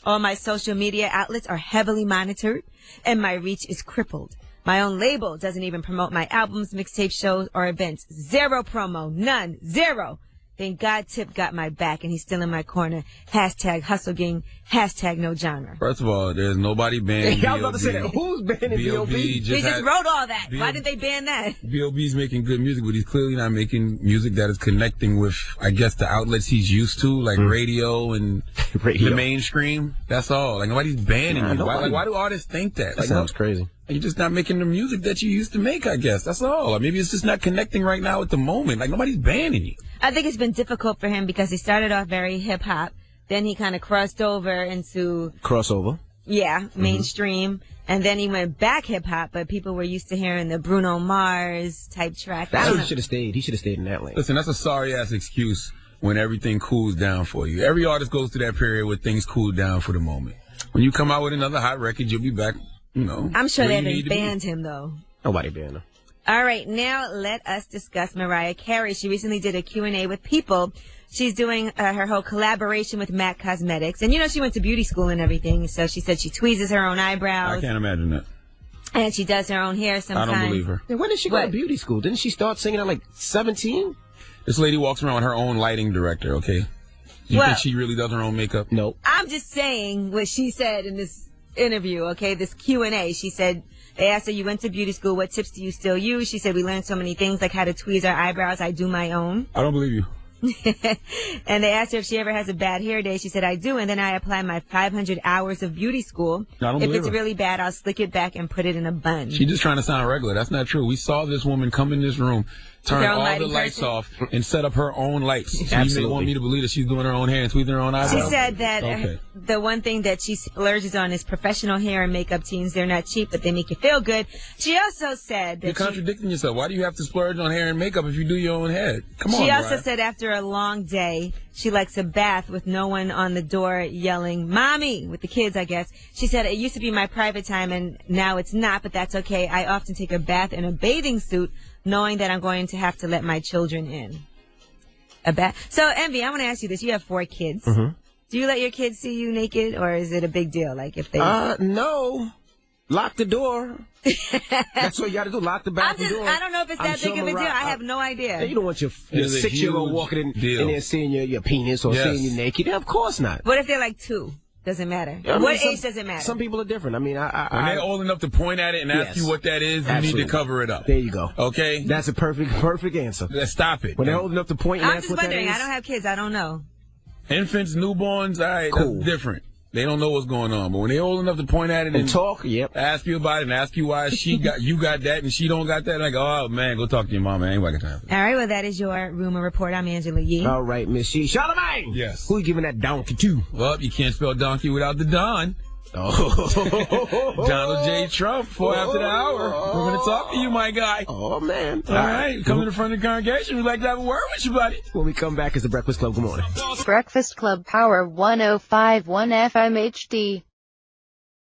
All my social media outlets are heavily monitored, and my reach is crippled. My own label doesn't even promote my albums, mixtape shows, or events. Zero promo. None. Zero. Thank God Tip got my back, and he's still in my corner. Hashtag Hustle Gang. Hashtag no genre. First of all, there's nobody banning B.O.B. I was about to say that. Who's banning B.O.B.? They just wrote all that. Why did they ban that? B.O.B.'s making good music, but he's clearly not making music that is connecting with, I guess, the outlets he's used to, like radio and the mainstream. That's all. Like, nobody's banning you. Why do artists think that? That sounds crazy. You're just not making the music that you used to make, I guess. That's all. Or maybe it's just not connecting right now at the moment. Like, nobody's banning you. I think it's been difficult for him because he started off very hip-hop. Then he kind of crossed over into... Crossover. Yeah, mainstream. And then he went back hip-hop, but people were used to hearing the Bruno Mars type track. He should have stayed. He should have stayed in that lane. Listen, that's a sorry-ass excuse when everything cools down for you. Every artist goes through that period where things cool down for the moment. When you come out with another hot record, you'll be back, you know. I'm sure they haven't banned him, though. Nobody banned him. All right, now let us discuss Mariah Carey. She recently did a Q&A with People. She's doing her whole collaboration with MAC Cosmetics. And, you know, she went to beauty school and everything, so she said she tweezes her own eyebrows. I can't imagine that. And she does her own hair sometimes. I don't believe her. Yeah, when did she go to beauty school? Didn't she start singing at like 17? This lady walks around with her own lighting director, okay? You think she really does her own makeup? Nope. I'm just saying what she said in this interview, okay, this Q&A. She said, they asked her, you went to beauty school, what tips do you still use? She said, we learned so many things, like how to tweeze our eyebrows. I do my own. I don't believe you. And they asked her if she ever has a bad hair day. She said, I do, and then I apply my 500 hours of beauty school. If it's really bad, I'll slick it back and put it in a bun. She's just trying to sound regular. That's not true. We saw this woman come in this room, turn all the lights off, and set up her own lights. So you may want me to believe that she's doing her own hair and tweezing her own eyebrows? She said that the one thing that she splurges on is professional hair and makeup teams. They're not cheap, but they make you feel good. She also said that you're contradicting yourself. Why do you have to splurge on hair and makeup if you do your own hair? Come on, She also said after a long day, she likes a bath with no one on the door yelling, Mommy, with the kids, I guess. She said, it used to be my private time, and now it's not, but that's okay. I often take a bath in a bathing suit, knowing that I'm going to have to let my children in. A bath. So, Envy, I want to ask you this. You have 4 kids. Mm-hmm. Do you let your kids see you naked, or is it a big deal? Like if they... No. Lock the door. That's what you got to do. Lock the bathroom door. I don't know if it's that big of a deal. I have no idea. You don't want your 6-year-old walking in there seeing your penis or seeing you naked. Of course not. What if they're like 2? Doesn't matter. Yeah, what age does it matter? Some people are different. I mean, when they're old enough to point at it and ask you what that is, you need to cover it up. There you go. Okay? That's a perfect answer. Let's stop it. When they're old enough to point and ask what that is. I'm just wondering. I don't have kids. I don't know. Infants, newborns, all right, that's different. They don't know what's going on. But when they're old enough to point at it and talk, ask you about it and ask you why you got that and she don't got that, like, oh, man, go talk to your mom. I ain't got time for that. All right, well, that is your rumor report. I'm Angela Yee. All right, Miss Yee. Charlamagne! Yes. Who you giving that donkey to? Well, you can't spell donkey without the Don. Oh. Donald J. Trump, 4 after the hour. We're going to talk to you, my guy. Oh, man. All right. Come to the front of the congregation. We'd like to have a word with you, buddy. When we come back, it's the Breakfast Club. Good morning. Breakfast Club Power 105.1 FM HD.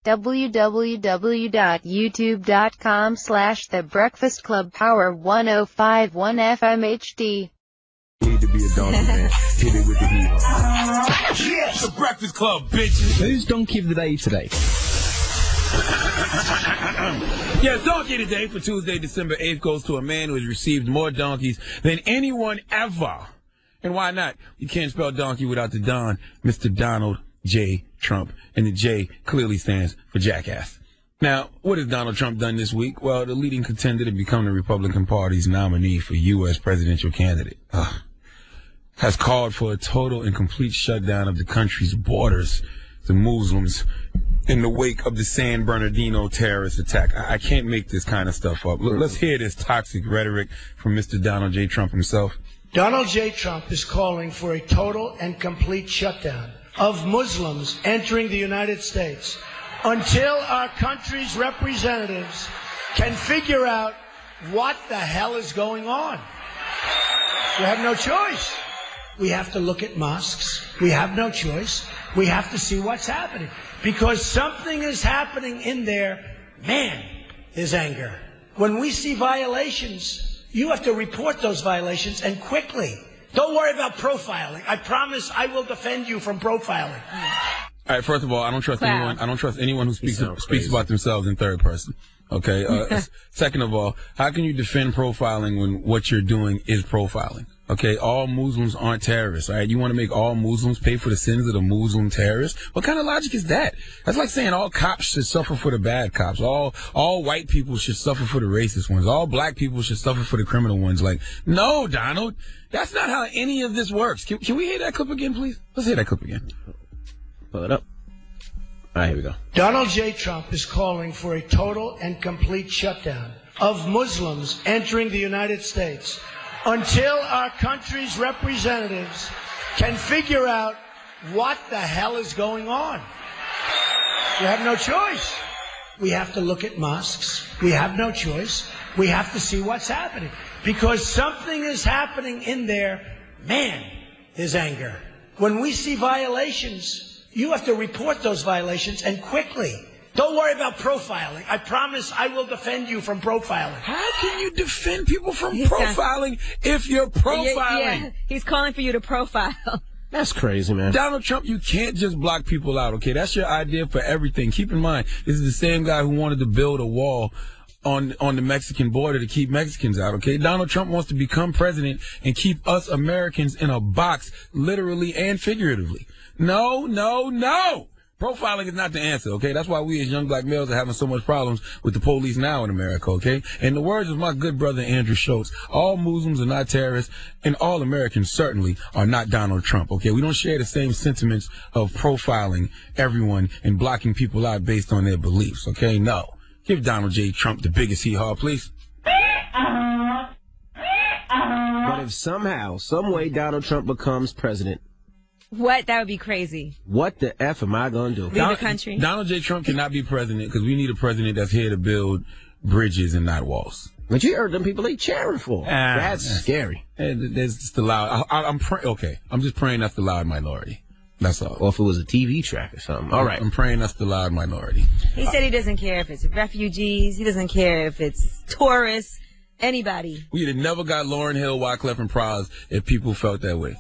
www.youtube.com/The Breakfast Club Power 105.1 FM HD. Need to be a donkey, man. Hit it with the heat. Yes, the Breakfast Club, bitches. Who's donkey of the day today? Yes, donkey today for Tuesday, December 8th goes to a man who has received more donkeys than anyone ever. And why not? You can't spell donkey without the Don, Mr. Donald J. Trump. And the J clearly stands for jackass. Now, what has Donald Trump done this week? Well, the leading contender to become the Republican Party's nominee for U.S. presidential candidate has called for a total and complete shutdown of the country's borders to Muslims in the wake of the San Bernardino terrorist attack. I can't make this kind of stuff up. Let's hear this toxic rhetoric from Mr. Donald J. Trump himself. Donald J. Trump is calling for a total and complete shutdown of Muslims entering the United States until our country's representatives can figure out what the hell is going on. You have no choice. we have to look at mosques. We have no choice. We have to see what's happening. Because something is happening in there. Man, there's anger. When we see violations, you have to report those violations, and quickly. Don't worry about profiling. I promise I will defend you from profiling. All right, first of all, I don't trust anyone. I don't trust anyone who speaks about themselves in third person. Okay. Second of all, how can you defend profiling when what you're doing is profiling? Okay, all Muslims aren't terrorists, all right? You want to make all Muslims pay for the sins of the Muslim terrorists? What kind of logic is that? That's like saying all cops should suffer for the bad cops. All white people should suffer for the racist ones. All black people should suffer for the criminal ones. Like, no, Donald, that's not how any of this works. Can we hear that clip again, please? Let's hear that clip again. Pull it up. All right, here we go. Donald J. Trump is calling for a total and complete shutdown of Muslims entering the United States until our country's representatives can figure out what the hell is going on. We have no choice. We have to look at mosques. We have no choice. We have to see what's happening. Because something is happening in there. Man, there's anger. When we see violations, you have to report those violations, and quickly. Don't worry about profiling. I promise I will defend you from profiling. How can you defend people from profiling if you're profiling? Yeah, he's calling for you to profile. That's crazy, man. Donald Trump, you can't just block people out, okay? That's your idea for everything. Keep in mind, this is the same guy who wanted to build a wall on the Mexican border to keep Mexicans out, okay? Donald Trump wants to become president and keep us Americans in a box, literally and figuratively. No. Profiling is not the answer, okay? That's why we as young black males are having so much problems with the police now in America, okay? In the words of my good brother Andrew Schultz, all Muslims are not terrorists, and all Americans certainly are not Donald Trump, okay? We don't share the same sentiments of profiling everyone and blocking people out based on their beliefs, okay? No. Give Donald J. Trump the biggest hee-haw, please. But if somehow, some way Donald Trump becomes president, What? That would be crazy. what the F am I going to do? Leave the country. Donald J. Trump cannot be president because we need a president that's here to build bridges and not walls. But you heard them people they cheering for. That's scary. There's just the loud. I'm just praying that's the loud minority. That's all. Or if it was a TV track or something. All right. I'm praying that's the loud minority. He said he doesn't care if it's refugees. He doesn't care if it's tourists. Anybody. We'd have never got Lauryn Hill, Wyclef, and Pras if people felt that way.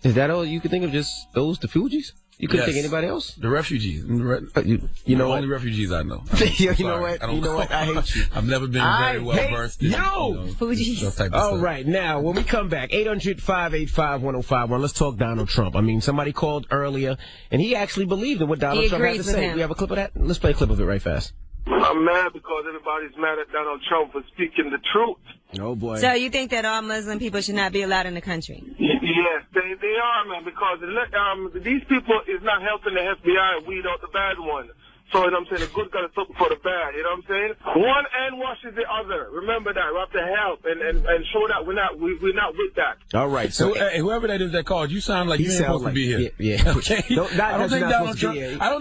Is that all you could think of? Just those, the Fugees? You couldn't think anybody else? The refugees. You know the what? only refugees I know. You know what? I hate you. I've never been very well versed in Fugees. All right. Now, when we come back, 800-585-1051, let's talk Donald Trump. I mean, somebody called earlier, and he actually believed in what Donald Trump had to say. We have a clip of that? Let's play a clip of it right fast. I'm mad because everybody's mad at Donald Trump for speaking the truth. Oh, boy. So you think that all Muslim people should not be allowed in the country? Yes, they are, man, because these people is not helping the FBI weed out the bad one. So, you know what I'm saying? The good got to suffer for the bad, you know what I'm saying? One end washes the other. Remember that. We have to help and show that we're not with that. All right. So whoever that is that called, you sound like you ain't supposed to be here. Yeah. Okay. I don't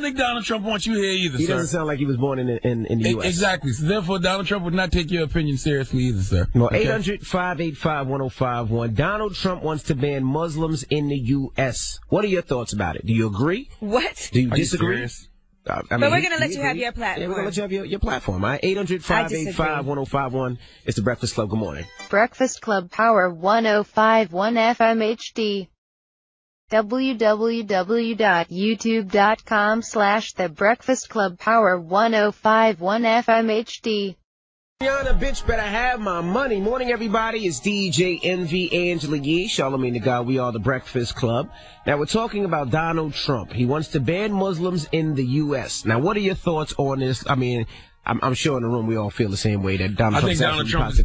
think Donald Trump wants you here either, he sir. He doesn't sound like he was born in the U.S. Exactly. So therefore, Donald Trump would not take your opinion seriously either, sir. Well, 800-585-1051. Donald Trump wants to ban Muslims in the U.S. What are your thoughts about it? Do you agree? What? Do you disagree? But we're going to let you have your platform. Yeah, we're going to let you have your platform. All right? 800-585-1051. It's the Breakfast Club. Good morning. Breakfast Club Power 1051 FM HD. www.youtube.com/The Breakfast Club Power 1051 FM HD. Rihanna, bitch, better have my money. Morning, everybody. It's DJ Envy, Angela Yee, Charlamagne the God. We are the Breakfast Club. Now, we're talking about Donald Trump. He wants to ban Muslims in the U.S. Now, what are your thoughts on this? I mean, I'm sure in the room we all feel the same way that Donald Trump.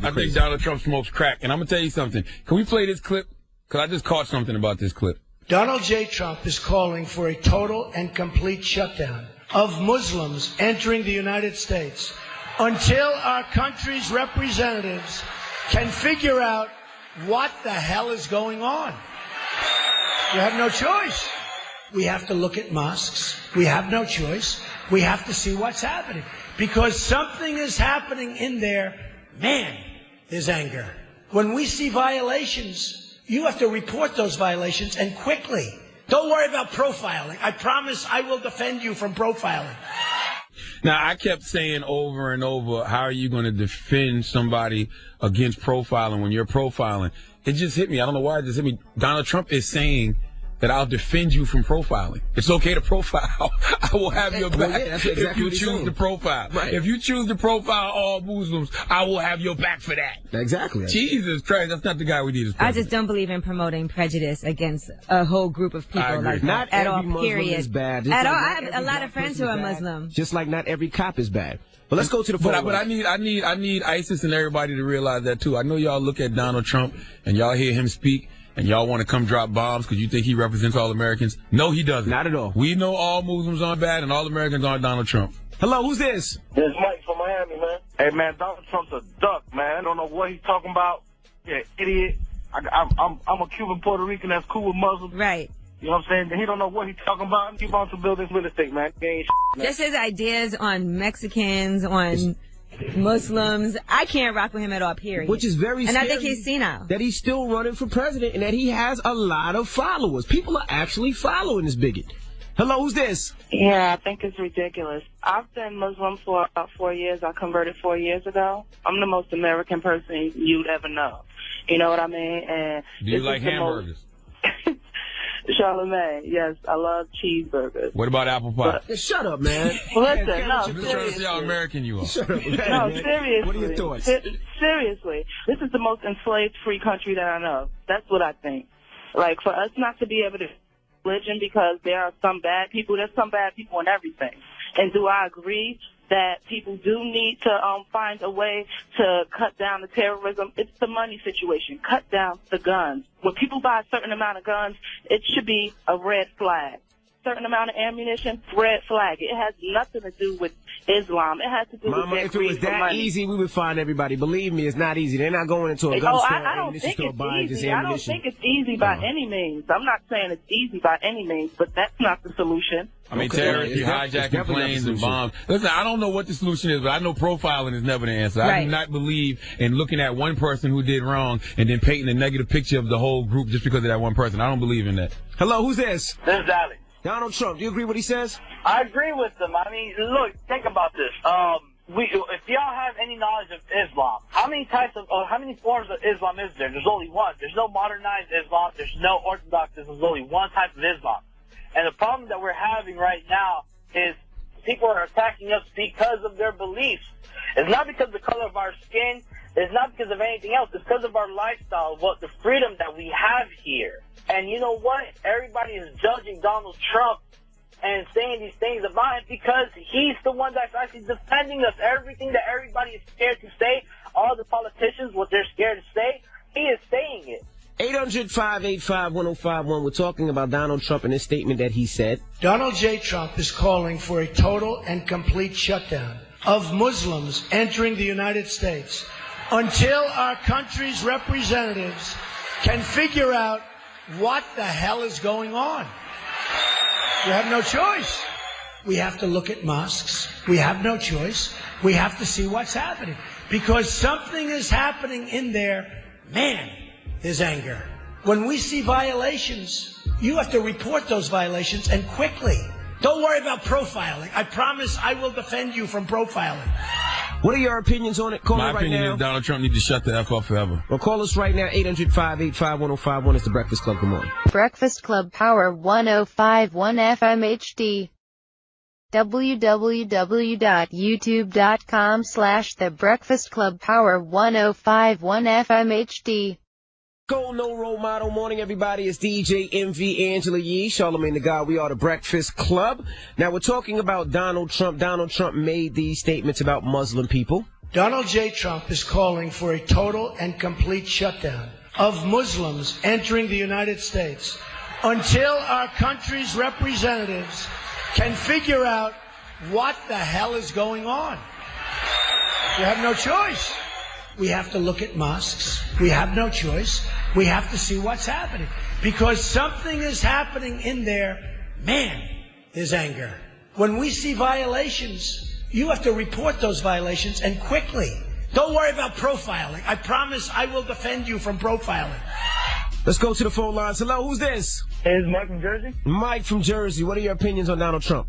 I think Donald Trump smokes crack. And I'm going to tell you something. Can we play this clip? Because I just caught something about this clip. Donald J. Trump is calling for a total and complete shutdown of Muslims entering the United States until our country's representatives can figure out what the hell is going on. You have no choice. We have to look at mosques. We have no choice. We have to see what's happening. Because something is happening in there. Man, there's anger. When we see violations, you have to report those violations and quickly. Don't worry about profiling. I promise I will defend you from profiling. Now, I kept saying over and over, how are you going to defend somebody against profiling when you're profiling? It just hit me. I don't know why it just hit me. Donald Trump is saying that I'll defend you from profiling. It's okay to profile. I will have your back that's exactly if you choose to profile. Right. If you choose to profile all Muslims, I will have your back for that. Exactly. Jesus Christ, that's not the guy we need as I president. just don't believe in promoting prejudice against a whole group of people agree. like Not that. At every all, Muslim period. is bad. Just At like all. not I have every a lot black of friends person who are is bad. Muslim. Just like not every cop is bad. But let's go to the phone. But I need ISIS and everybody to realize that too. I know y'all look at Donald Trump and y'all hear him speak and y'all want to come drop bombs because you think he represents all Americans. No, he doesn't. Not at all. We know all Muslims aren't bad and all Americans aren't Donald Trump. Hello, who's this? This is Mike from Miami, man. Hey, man, Donald Trump's a duck, man. I don't know what he's talking about. Yeah, idiot. I'm a Cuban Puerto Rican that's cool with Muslims. Right. You know what I'm saying? He don't know what he's talking about. He wants to build this real estate, man. He ain't man. Just his ideas on Mexicans, on Muslims. I can't rock with him at all, period. Which is very And scary. I think he's senile. That he's still running for president and that he has a lot of followers. People are actually following this bigot. Hello, who's this? Yeah, I think it's ridiculous. I've been Muslim for about 4 years. I converted 4 years ago. I'm the most American person you'd ever know. You know what I mean? And Do you like hamburgers? Charlamagne, yes, I love cheeseburgers. What about apple pie? Shut up, man. Listen, no, I'm just trying to see how American you are. Shut up, man. No, seriously. What are your thoughts? Seriously. This is the most enslaved-free country that I know. That's what I think. Like, for us not to be able to religion because there are some bad people, there's some bad people in everything. And do I agree that people do need to find a way to cut down the terrorism? It's the money situation. Cut down the guns. When people buy a certain amount of guns, it should be a red flag. Certain amount of ammunition, red flag. It has nothing to do with Islam. It has to do Mama, with their if it was greed for that money. easy, we would find everybody. Believe me, it's not easy. They're not going into a gun store, I don't ammunition think store it's buying just easy. I don't ammunition. think it's easy by any means. I'm not saying it's easy by any means, but that's not the solution. I mean, Okay. terrorists be It's hijacking definitely not the planes and solution. bombs. Listen, I don't know what the solution is, but I know profiling is never the answer. I Right. do not believe in looking at one person who did wrong and then painting a negative picture of the whole group just because of that one person. I don't believe in that. Hello, who's this? This is Alex. Donald Trump. Do you agree with what he says? I agree with them. I mean, look, think about this. If y'all have any knowledge of Islam, how many forms of Islam is there? There's only one. There's no modernized Islam. There's no Orthodox Islam. There's only one type of Islam. And the problem that we're having right now is people are attacking us because of their beliefs. It's not because of the color of our skin. It's not because of anything else. It's because of our lifestyle, the freedom that we have here. And you know what? Everybody is judging Donald Trump and saying these things about him because he's the one that's actually defending us. Everything that everybody is scared to say, all the politicians, what they're scared to say, he is saying it. 800-585-1051. We're talking about Donald Trump and his statement that he said. Donald J. Trump is calling for a total and complete shutdown of Muslims entering the United States until our country's representatives can figure out what the hell is going on. We have no choice. We have to look at mosques. We have no choice. We have to see what's happening. Because something is happening in there. Man, there's anger. When we see violations, you have to report those violations and quickly. Don't worry about profiling. I promise I will defend you from profiling. What are your opinions on it? Call My it right opinion now. is Donald Trump needs to shut the F up forever. Well, call us right now, 800-585-1051. It's the Breakfast Club. Good morning. Breakfast Club Power 105.1 FM HD. www.youtube.com/The Breakfast Club Power 105.1 FM HD. Go no role model morning, everybody. It's DJ MV Angela Yee, Charlamagne the God. We are the Breakfast Club. Now we're talking about Donald Trump. Donald Trump made these statements about Muslim people. Donald J. Trump is calling for a total and complete shutdown of Muslims entering the United States until our country's representatives can figure out what the hell is going on. We have no choice. We have to look at mosques. We have no choice. We have to see what's happening. Because something is happening in there. Man, there's anger. When we see violations, you have to report those violations and quickly. Don't worry about profiling. I promise I will defend you from profiling. Let's go to the phone lines. Hello, who's this? Hey, it's Mike from Jersey. Mike from Jersey. What are your opinions on Donald Trump?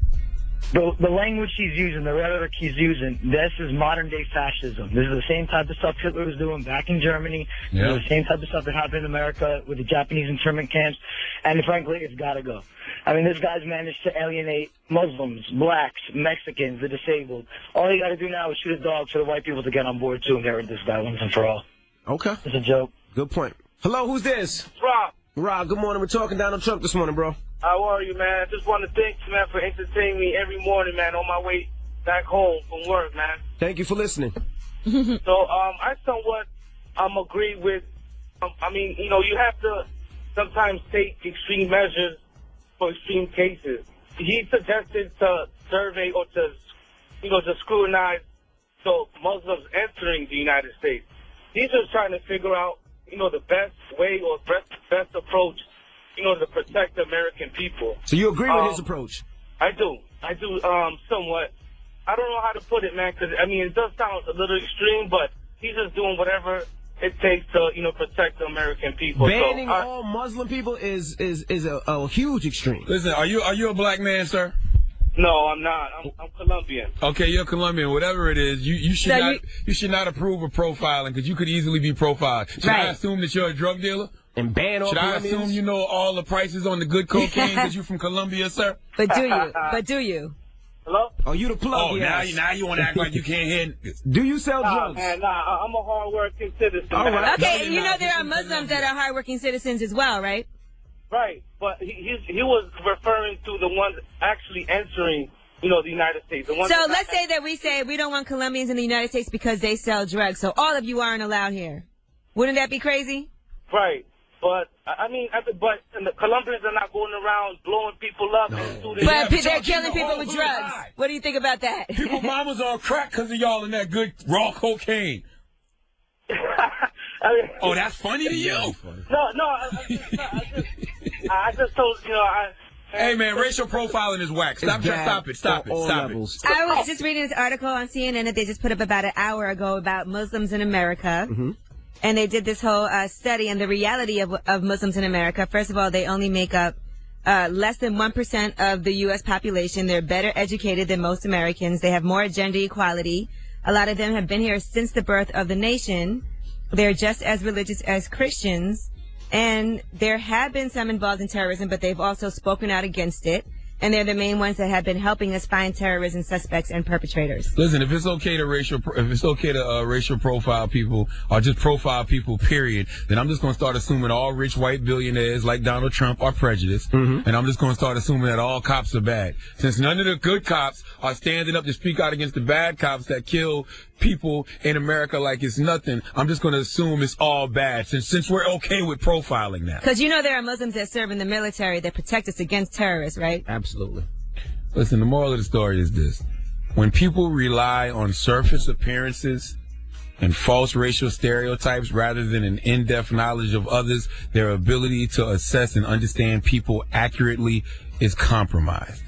The language he's using, the rhetoric he's using, this is modern-day fascism. This is the same type of stuff Hitler was doing back in Germany. Yeah. This is the same type of stuff that happened in America with the Japanese internment camps. And frankly, it's got to go. I mean, this guy's managed to alienate Muslims, blacks, Mexicans, the disabled. All he got to do now is shoot his dogs for the white people to get on board, too, and get rid of this guy once and for all. Okay. It's a joke. Good point. Hello, who's this? Rob. Rob, good morning. We're talking Donald Trump this morning, bro. How are you, man? I just want to thank you, man, for entertaining me every morning, man, on my way back home from work, man. Thank you for listening. So, I somewhat agree with, I mean, you know, you have to sometimes take extreme measures for extreme cases. He suggested to survey or to, you know, to scrutinize Muslims entering the United States. He's just trying to figure out, you know, the best way or best approach, you know, to protect the American people. So you agree with his approach? I do, somewhat. I don't know how to put it, man, because, I mean, it does sound a little extreme, but he's just doing whatever it takes to, you know, protect the American people. Banning all Muslim people is a huge extreme. Listen, are you a black man, sir? No, I'm not. I'm Colombian. Okay, you're Colombian. Whatever it is, you should not approve of profiling because you could easily be profiled. Should I assume that you're a drug dealer? And ban all Should I Colombians? assume you know all the prices on the good cocaine because you're from Colombia, sir? But do you? Hello? Oh, you the plug? Oh, yes. now you want to act like you can't hit. Do you sell drugs? Man, I'm a hard-working citizen. All right. Okay, and you know there are Muslims that are hardworking citizens as well, right? Right, but he was referring to the ones actually entering, you know, the United States. The ones So let's say that we say we don't want Colombians in the United States because they sell drugs, so all of you aren't allowed here. Wouldn't that be crazy? Right. But, I mean, the Colombians are not going around blowing people up and shooting. But they're killing people with drugs. What do you think about that? People mamas are on crack because of y'all and that good raw cocaine. I mean, oh, that's funny to you? No, I just told, you know, Hey, man, racial profiling is whack. Stop it. I was just reading this article on CNN that they just put up about an hour ago about Muslims in America. Mm-hmm. And they did this whole study and the reality of Muslims in America. First of all, they only make up less than 1% of the U.S. population. They're better educated than most Americans. They have more gender equality. A lot of them have been here since the birth of the nation. They're just as religious as Christians. And there have been some involved in terrorism, but they've also spoken out against it. And they're the main ones that have been helping us find terrorism suspects and perpetrators. Listen, if it's okay to racial profile people or just profile people, period, then I'm just going to start assuming all rich white billionaires like Donald Trump are prejudiced, and I'm just going to start assuming that all cops are bad. Since none of the good cops are standing up to speak out against the bad cops that kill people in America like it's nothing, I'm just going to assume it's all bad since we're okay with profiling now. Because you know there are Muslims that serve in the military that protect us against terrorists, right? Absolutely. Listen, the moral of the story is this. When people rely on surface appearances and false racial stereotypes rather than an in-depth knowledge of others, their ability to assess and understand people accurately is compromised.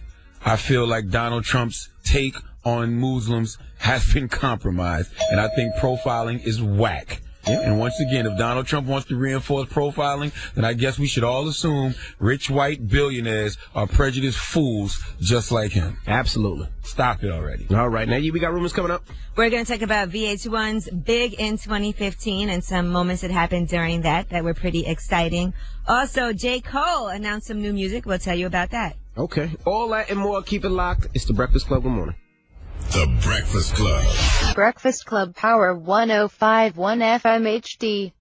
I feel like Donald Trump's take on Muslims has been compromised, and I think profiling is whack. And once again, if Donald Trump wants to reinforce profiling, then I guess we should all assume rich white billionaires are prejudiced fools just like him. Absolutely. Stop it already. All right. Now, we got rumors coming up. We're going to talk about VH1's Big in 2015 and some moments that happened during that were pretty exciting. Also, J. Cole announced some new music. We'll tell you about that. Okay. All that and more. Keep it locked. It's The Breakfast Club. Good morning. The Breakfast Club. Breakfast Club Power 105.1 FM HD.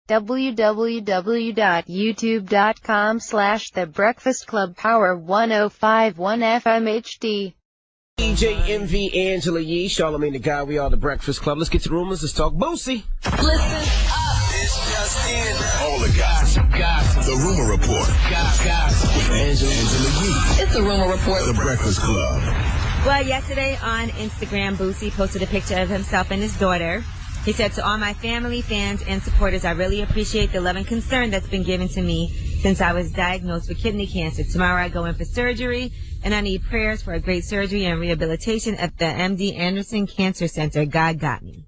www.youtube.com/The Breakfast Club Power 105.1 FM HD. DJ MV Angela Yee, Charlamagne the Guy. We are The Breakfast Club. Let's get to the rumors. Let's talk Boosie. Listen up. It's just in. All the gossip. The Rumor Report. Gossip. With Angela Yee. It's the Rumor Report. The Breakfast Club. Well, yesterday on Instagram, Boosie posted a picture of himself and his daughter. He said, to all my family, fans, and supporters, I really appreciate the love and concern that's been given to me since I was diagnosed with kidney cancer. Tomorrow I go in for surgery, and I need prayers for a great surgery and rehabilitation at the MD Anderson Cancer Center. God got me.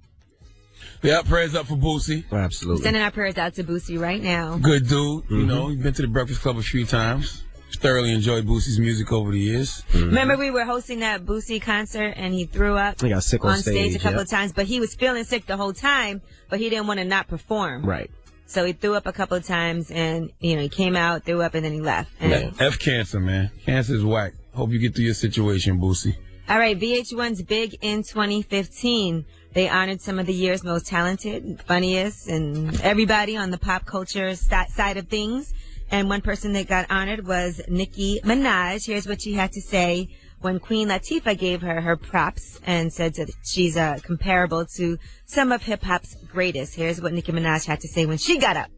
Yeah, prayers up for Boosie. Absolutely. Sending our prayers out to Boosie right now. Good dude. You know, he's been to the Breakfast Club a few times. Thoroughly enjoyed Boosie's music over the years. Remember we were hosting that Boosie concert and he threw up He got sick on stage a couple of times, but he was feeling sick the whole time, but he didn't want to not perform. Right. So he threw up a couple of times and, he came out, threw up, and then he left. And F cancer, man. Cancer is whack. Hope you get through your situation, Boosie. All right, VH1's Big in 2015. They honored some of the year's most talented, funniest, and everybody on the pop culture side of things. And one person that got honored was Nicki Minaj. Here's what she had to say when Queen Latifah gave her props and said that she's comparable to some of hip-hop's greatest. Here's what Nicki Minaj had to say when she got up.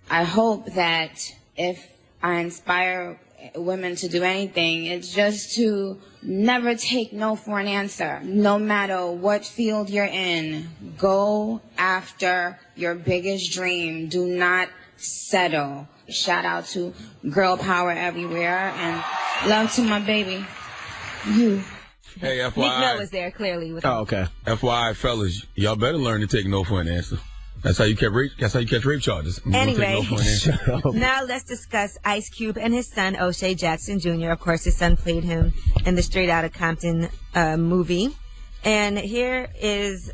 I hope that if I inspire women to do anything, it's just to never take no for an answer. No matter what field you're in, go after your biggest dream. Do not settle. Shout out to girl power everywhere and love to my baby. You. Hey, FYI. Meek Mill was there clearly. With okay. FYI, fellas, y'all better learn to take no for an answer. That's how you catch rape charges. Anyway, Take no for an answer. now let's discuss Ice Cube and his son, O'Shea Jackson Jr. Of course, his son played him in the Straight Outta Compton movie. And here is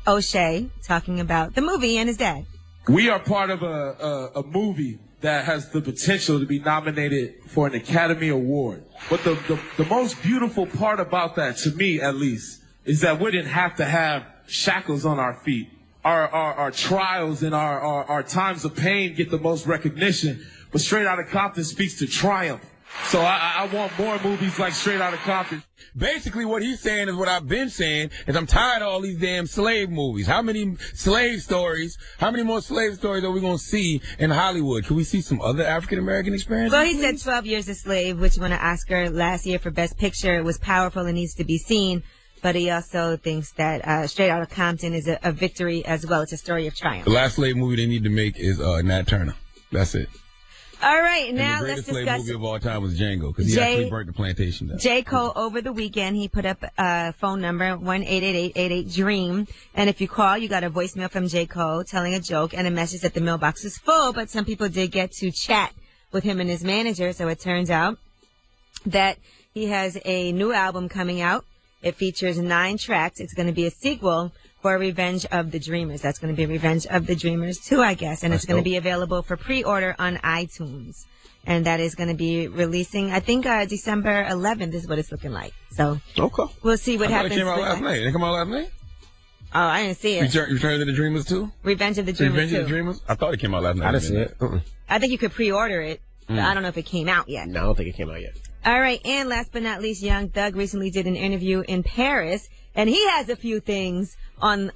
O'Shea talking about the movie and his dad. We are part of a movie that has the potential to be nominated for an Academy Award. But the most beautiful part about that, to me at least, is that we didn't have to have shackles on our feet. Our trials and our times of pain get the most recognition, but Straight Outta Compton speaks to triumph. So I want more movies like Straight Outta Compton. Basically, what he's saying is what I've been saying, is I'm tired of all these damn slave movies. How many more slave stories are we going to see in Hollywood? Can we see some other African-American experiences? Well, he said 12 Years a Slave, which won an Oscar last year for Best Picture. It was powerful and needs to be seen. But he also thinks that Straight Outta Compton is a victory as well. It's a story of triumph. The last slave movie they need to make is Nat Turner. That's it. All right, now and the let's greatest slave discuss. movie of all time was Django, because he actually burnt the plantation down. J. Cole, over the weekend, he put up a phone number, 1-888-88-DREAM. And if you call, you got a voicemail from J. Cole telling a joke and a message that the mailbox is full, but some people did get to chat with him and his manager. So it turns out that he has a new album coming out. It features 9 tracks. It's going to be a sequel for Revenge of the Dreamers. That's going to be Revenge of the Dreamers 2, I guess. And it's going to be available for pre-order on iTunes. And that is going to be releasing, I think, December 11th is what it's looking like. So we'll see what happens. It came out last night. It came out last night? Oh, I didn't see it. Return of the Dreamers 2? Revenge of the Dreamers 2. Revenge of the Dreamers? I thought it came out last night. I didn't see it. I think you could pre-order it, but I don't know if it came out yet. No, I don't think it came out yet. All right, and last but not least, Young Thug recently did an interview in Paris, and he has a few things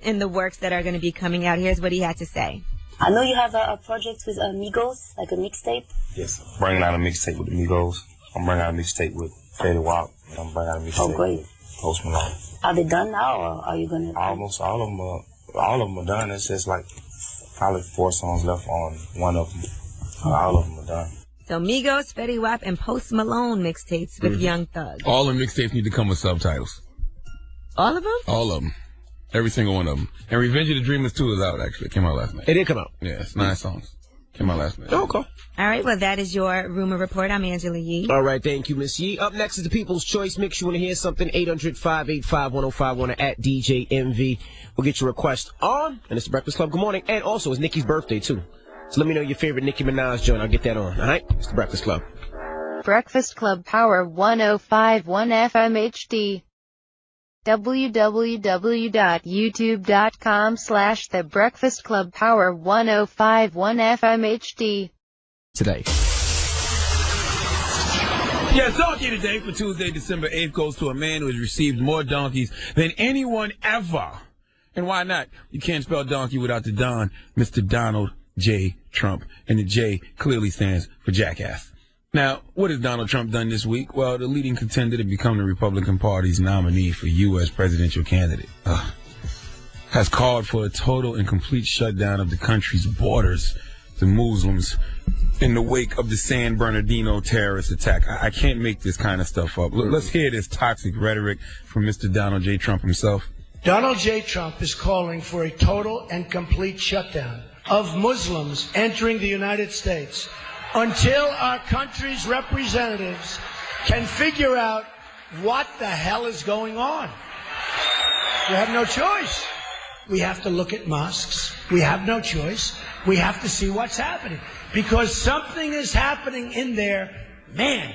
in the works that are going to be coming out. Here's what he had to say. I know you have a project with Migos, like a mixtape. Yes, I'm bringing out a mixtape with the Migos. I'm bringing out a mixtape with Fetty Wap. I'm bringing out a mixtape with Post Malone. Are they done now, or are you going to? Almost all of them are done. It's just like probably 4 songs left on one of them. All of them are done. So Migos, Fetty Wap, and Post Malone mixtapes with Young Thug. All the mixtapes need to come with subtitles. All of them? All of them. Every single one of them. And Revenge of the Dreamers 2 is out, actually. It came out last night. It did come out? Yeah, it's 9 songs. Came out last night. Okay. All right, well, that is your Rumor Report. I'm Angela Yee. All right, thank you, Miss Yee. Up next is the People's Choice Mix. You want to hear something? 800-585-1051 at DJ MV. We'll get your request on. And it's the Breakfast Club. Good morning. And also, it's Nicki's birthday, too. So let me know your favorite Nicki Minaj joint. I'll get that on. All right? It's the Breakfast Club. Breakfast Club Power 105.1 FM HD. www.youtube.com/The Breakfast Club Power 105.1 FM HD. Today. Yeah, donkey today for Tuesday, December 8th goes to a man who has received more donkeys than anyone ever. And why not? You can't spell donkey without the Don, Mr. Donald J. Trump. And the J clearly stands for jackass. Now, what has Donald Trump done this week? Well, the leading contender to become the Republican Party's nominee for U.S. presidential candidate has called for a total and complete shutdown of the country's borders to Muslims in the wake of the San Bernardino terrorist attack. I can't make this kind of stuff up. Let's hear this toxic rhetoric from Mr. Donald J. Trump himself. Donald J. Trump is calling for a total and complete shutdown of Muslims entering the United States until our country's representatives can figure out what the hell is going on. We have no choice. We have to look at mosques. We have no choice. We have to see what's happening. Because something is happening in there. Man,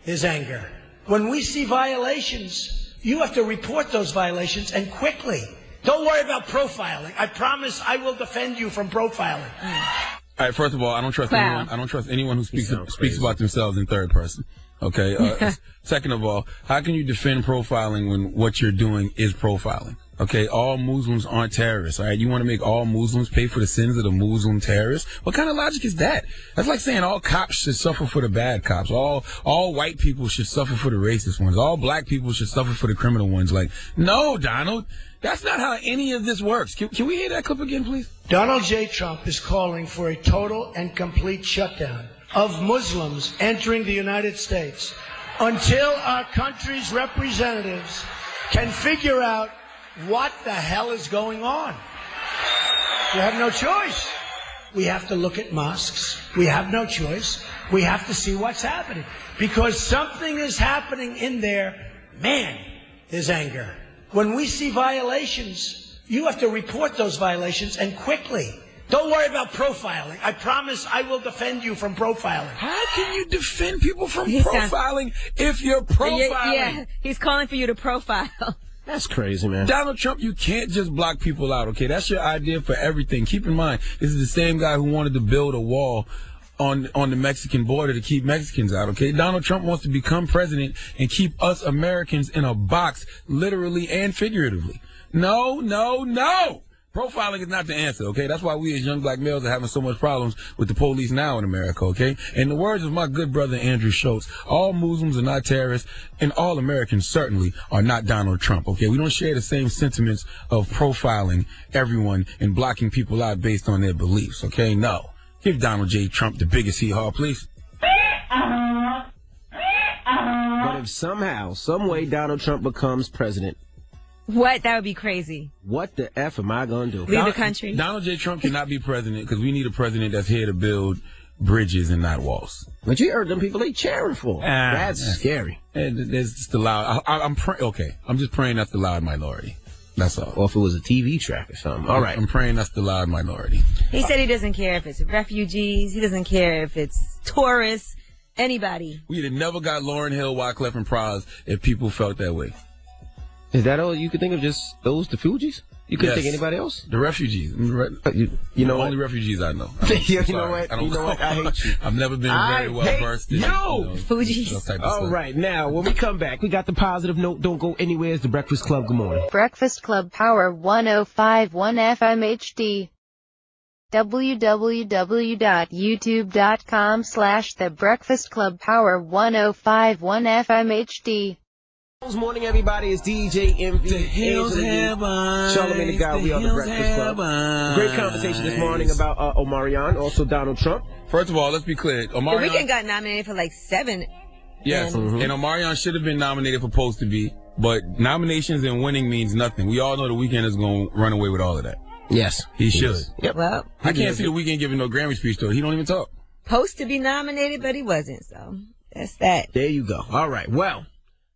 there's anger. When we see violations, you have to report those violations, and quickly. Don't worry about profiling. I promise I will defend you from profiling. All right, first of all, I don't trust anyone. I don't trust anyone who speaks about themselves in third person. Okay. Second of all, how can you defend profiling when what you're doing is profiling? Okay, all Muslims aren't terrorists, all right? You want to make all Muslims pay for the sins of the Muslim terrorists? What kind of logic is that? That's like saying all cops should suffer for the bad cops. All white people should suffer for the racist ones. All black people should suffer for the criminal ones. Like, no, Donald, that's not how any of this works. Can we hear that clip again, please? Donald J. Trump is calling for a total and complete shutdown of Muslims entering the United States until our country's representatives can figure out what the hell is going on. We have no choice. We have to look at mosques. We have no choice. We have to see what's happening. Because something is happening in there. Man, there's anger. When we see violations, you have to report those violations, and quickly. Don't worry about profiling. I promise I will defend you from profiling. How can you defend people from profiling if you're profiling? Yeah, he's calling for you to profile. That's crazy, man. Donald Trump, you can't just block people out, okay? That's your idea for everything. Keep in mind, this is the same guy who wanted to build a wall on the Mexican border to keep Mexicans out, okay? Donald Trump wants to become president and keep us Americans in a box, literally and figuratively. No. Profiling is not the answer, okay? That's why we as young black males are having so much problems with the police now in America, okay? In the words of my good brother Andrew Schultz, all Muslims are not terrorists, and all Americans certainly are not Donald Trump, okay? We don't share the same sentiments of profiling everyone and blocking people out based on their beliefs, okay? No. Give Donald J. Trump the biggest hee-haw, please. But if somehow, some way Donald Trump becomes president, What? That would be crazy. what the F am I going to do? Leave the country. Donald J. Trump cannot be president because we need a president that's here to build bridges and not walls. But you heard them people they cheering for. That's scary. There's just the loud. I'm just praying that's the loud minority. That's all. Or if it was a TV track or something. All right. I'm praying that's the loud minority. He said he doesn't care if it's refugees. He doesn't care if it's tourists. Anybody. We'd have never got Lauryn Hill, Wyclef, and Pras if people felt that way. Is that all you could think of? Just those, the Fugees? You couldn't think anybody else? The refugees. You know the only refugees I know. You know what? I hate you. I've never been very well versed in Fugees. All right, now when we come back, we got the positive note. Don't go anywhere. It's the Breakfast Club. Good morning. Breakfast Club Power 105.1 FM HD. www.youtube.com/The Breakfast Club Power 105.1 FM HD. Good morning, everybody. It's DJ MV. The Hills Heaven. Charlamagne the Guy. We are the Breakfast Club. Great conversation this morning about Omarion, also Donald Trump. First of all, let's be clear. Omarion, The Weeknd got nominated for like 7. Yes, and Omarion should have been nominated for Supposed to Be, but nominations and winning means nothing. We all know The Weeknd is going to run away with all of that. Yes. He should. Yep. Well, I can't see The Weeknd giving no Grammy speech to it. He don't even talk. Supposed to be nominated, but he wasn't, so that's that. There you go. All right. Well,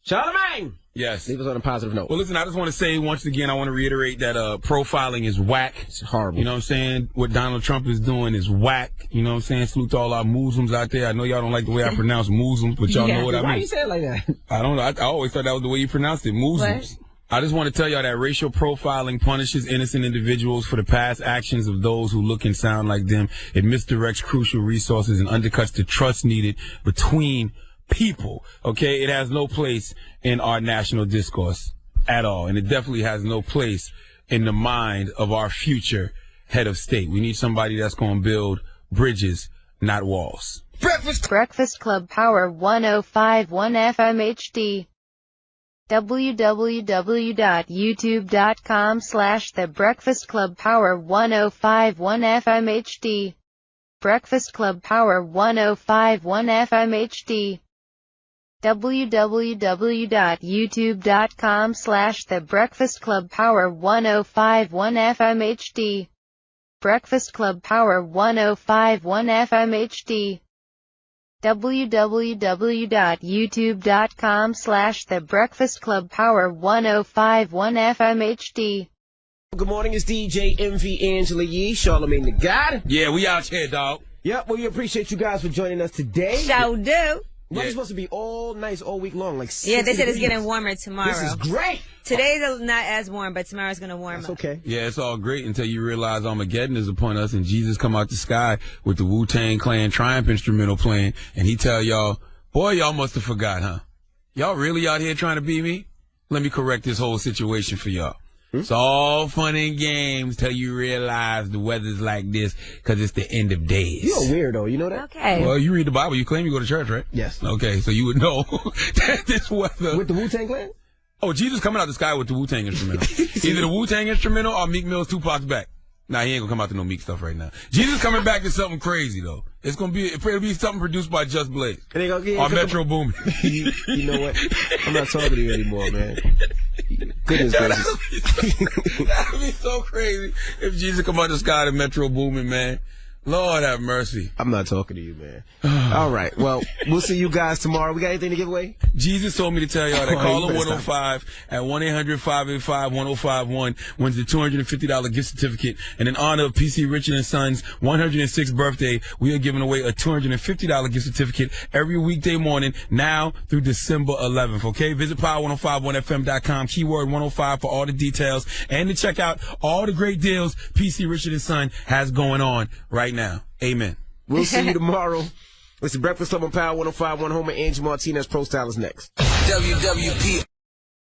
Charlamagne. Yes. Leave us on a positive note. Well, listen, I just want to say once again, I want to reiterate that profiling is whack. It's horrible. You know what I'm saying? What Donald Trump is doing is whack. You know what I'm saying? Salute to all our Muslims out there. I know y'all don't like the way I pronounce Muslims, but y'all know what I mean. Why you say it like that? I don't know. I always thought that was the way you pronounced it. Muslims. What? I just want to tell y'all that racial profiling punishes innocent individuals for the past actions of those who look and sound like them. It misdirects crucial resources and undercuts the trust needed between people. Okay? It has no place in our national discourse at all. And it definitely has no place in the mind of our future head of state. We need somebody that's going to build bridges, not walls. Breakfast Club Power 105.1 FM HD. www.youtube.com/The Breakfast Club Power 105.1 FM HD. Breakfast Club Power 105.1 FM HD. www.youtube.com/The Breakfast Club Power 1051 FM HD. Breakfast Club Power 1051 FM HD. www.youtube.com/The Breakfast Club Power 1051 FM HD. Good morning, it's DJ MV Angela Yee, Charlamagne the God. Yeah, we out here, dog. Yep, well, we appreciate you guys for joining us today. Show do. We're supposed to be all nice all week long, like 60 Yeah, they said it's degrees. getting warmer tomorrow. This is great. Today's not as warm, but tomorrow's going to warm up. Okay. Yeah, it's all great until you realize Armageddon is upon us and Jesus come out the sky with the Wu-Tang Clan Triumph instrumental playing, and he tell y'all, boy, y'all must have forgot, huh? Y'all really out here trying to beat me? Let me correct this whole situation for y'all. It's all fun and games till you realize the weather's like this because it's the end of days. You're a weirdo, you know that? Okay. Well, you read the Bible. You claim you go to church, right? Yes. Okay, so you would know that this weather... With the Wu-Tang Clan? Oh, Jesus coming out the sky with the Wu-Tang instrumental. Either the Wu-Tang instrumental or Meek Mill's Tupac's back. Nah, he ain't gonna come out to no Meek stuff right now. Jesus coming back to something crazy, though. It'll be something produced by Just Blaze. Or Metro Boomin. You know what? I'm not talking to you anymore, man. Goodness gracious. That'd be so crazy if Jesus come out the sky to Metro Boomin, man. Lord have mercy. I'm not talking to you, man. All right. Well, we'll see you guys tomorrow. We got anything to give away? Jesus told me to tell y'all that caller 105 at 1-800-585-1051 wins the $250 gift certificate. And in honor of PC Richard and Son's 106th birthday, we are giving away a $250 gift certificate every weekday morning now through December 11th. Okay? Visit power1051fm.com, keyword 105 for all the details and to check out all the great deals PC Richard and Son has going on right now. Amen. We'll see you tomorrow. It's the Breakfast Club on Power 105.1. Homer Angie Martinez Pro Style is next. WWP.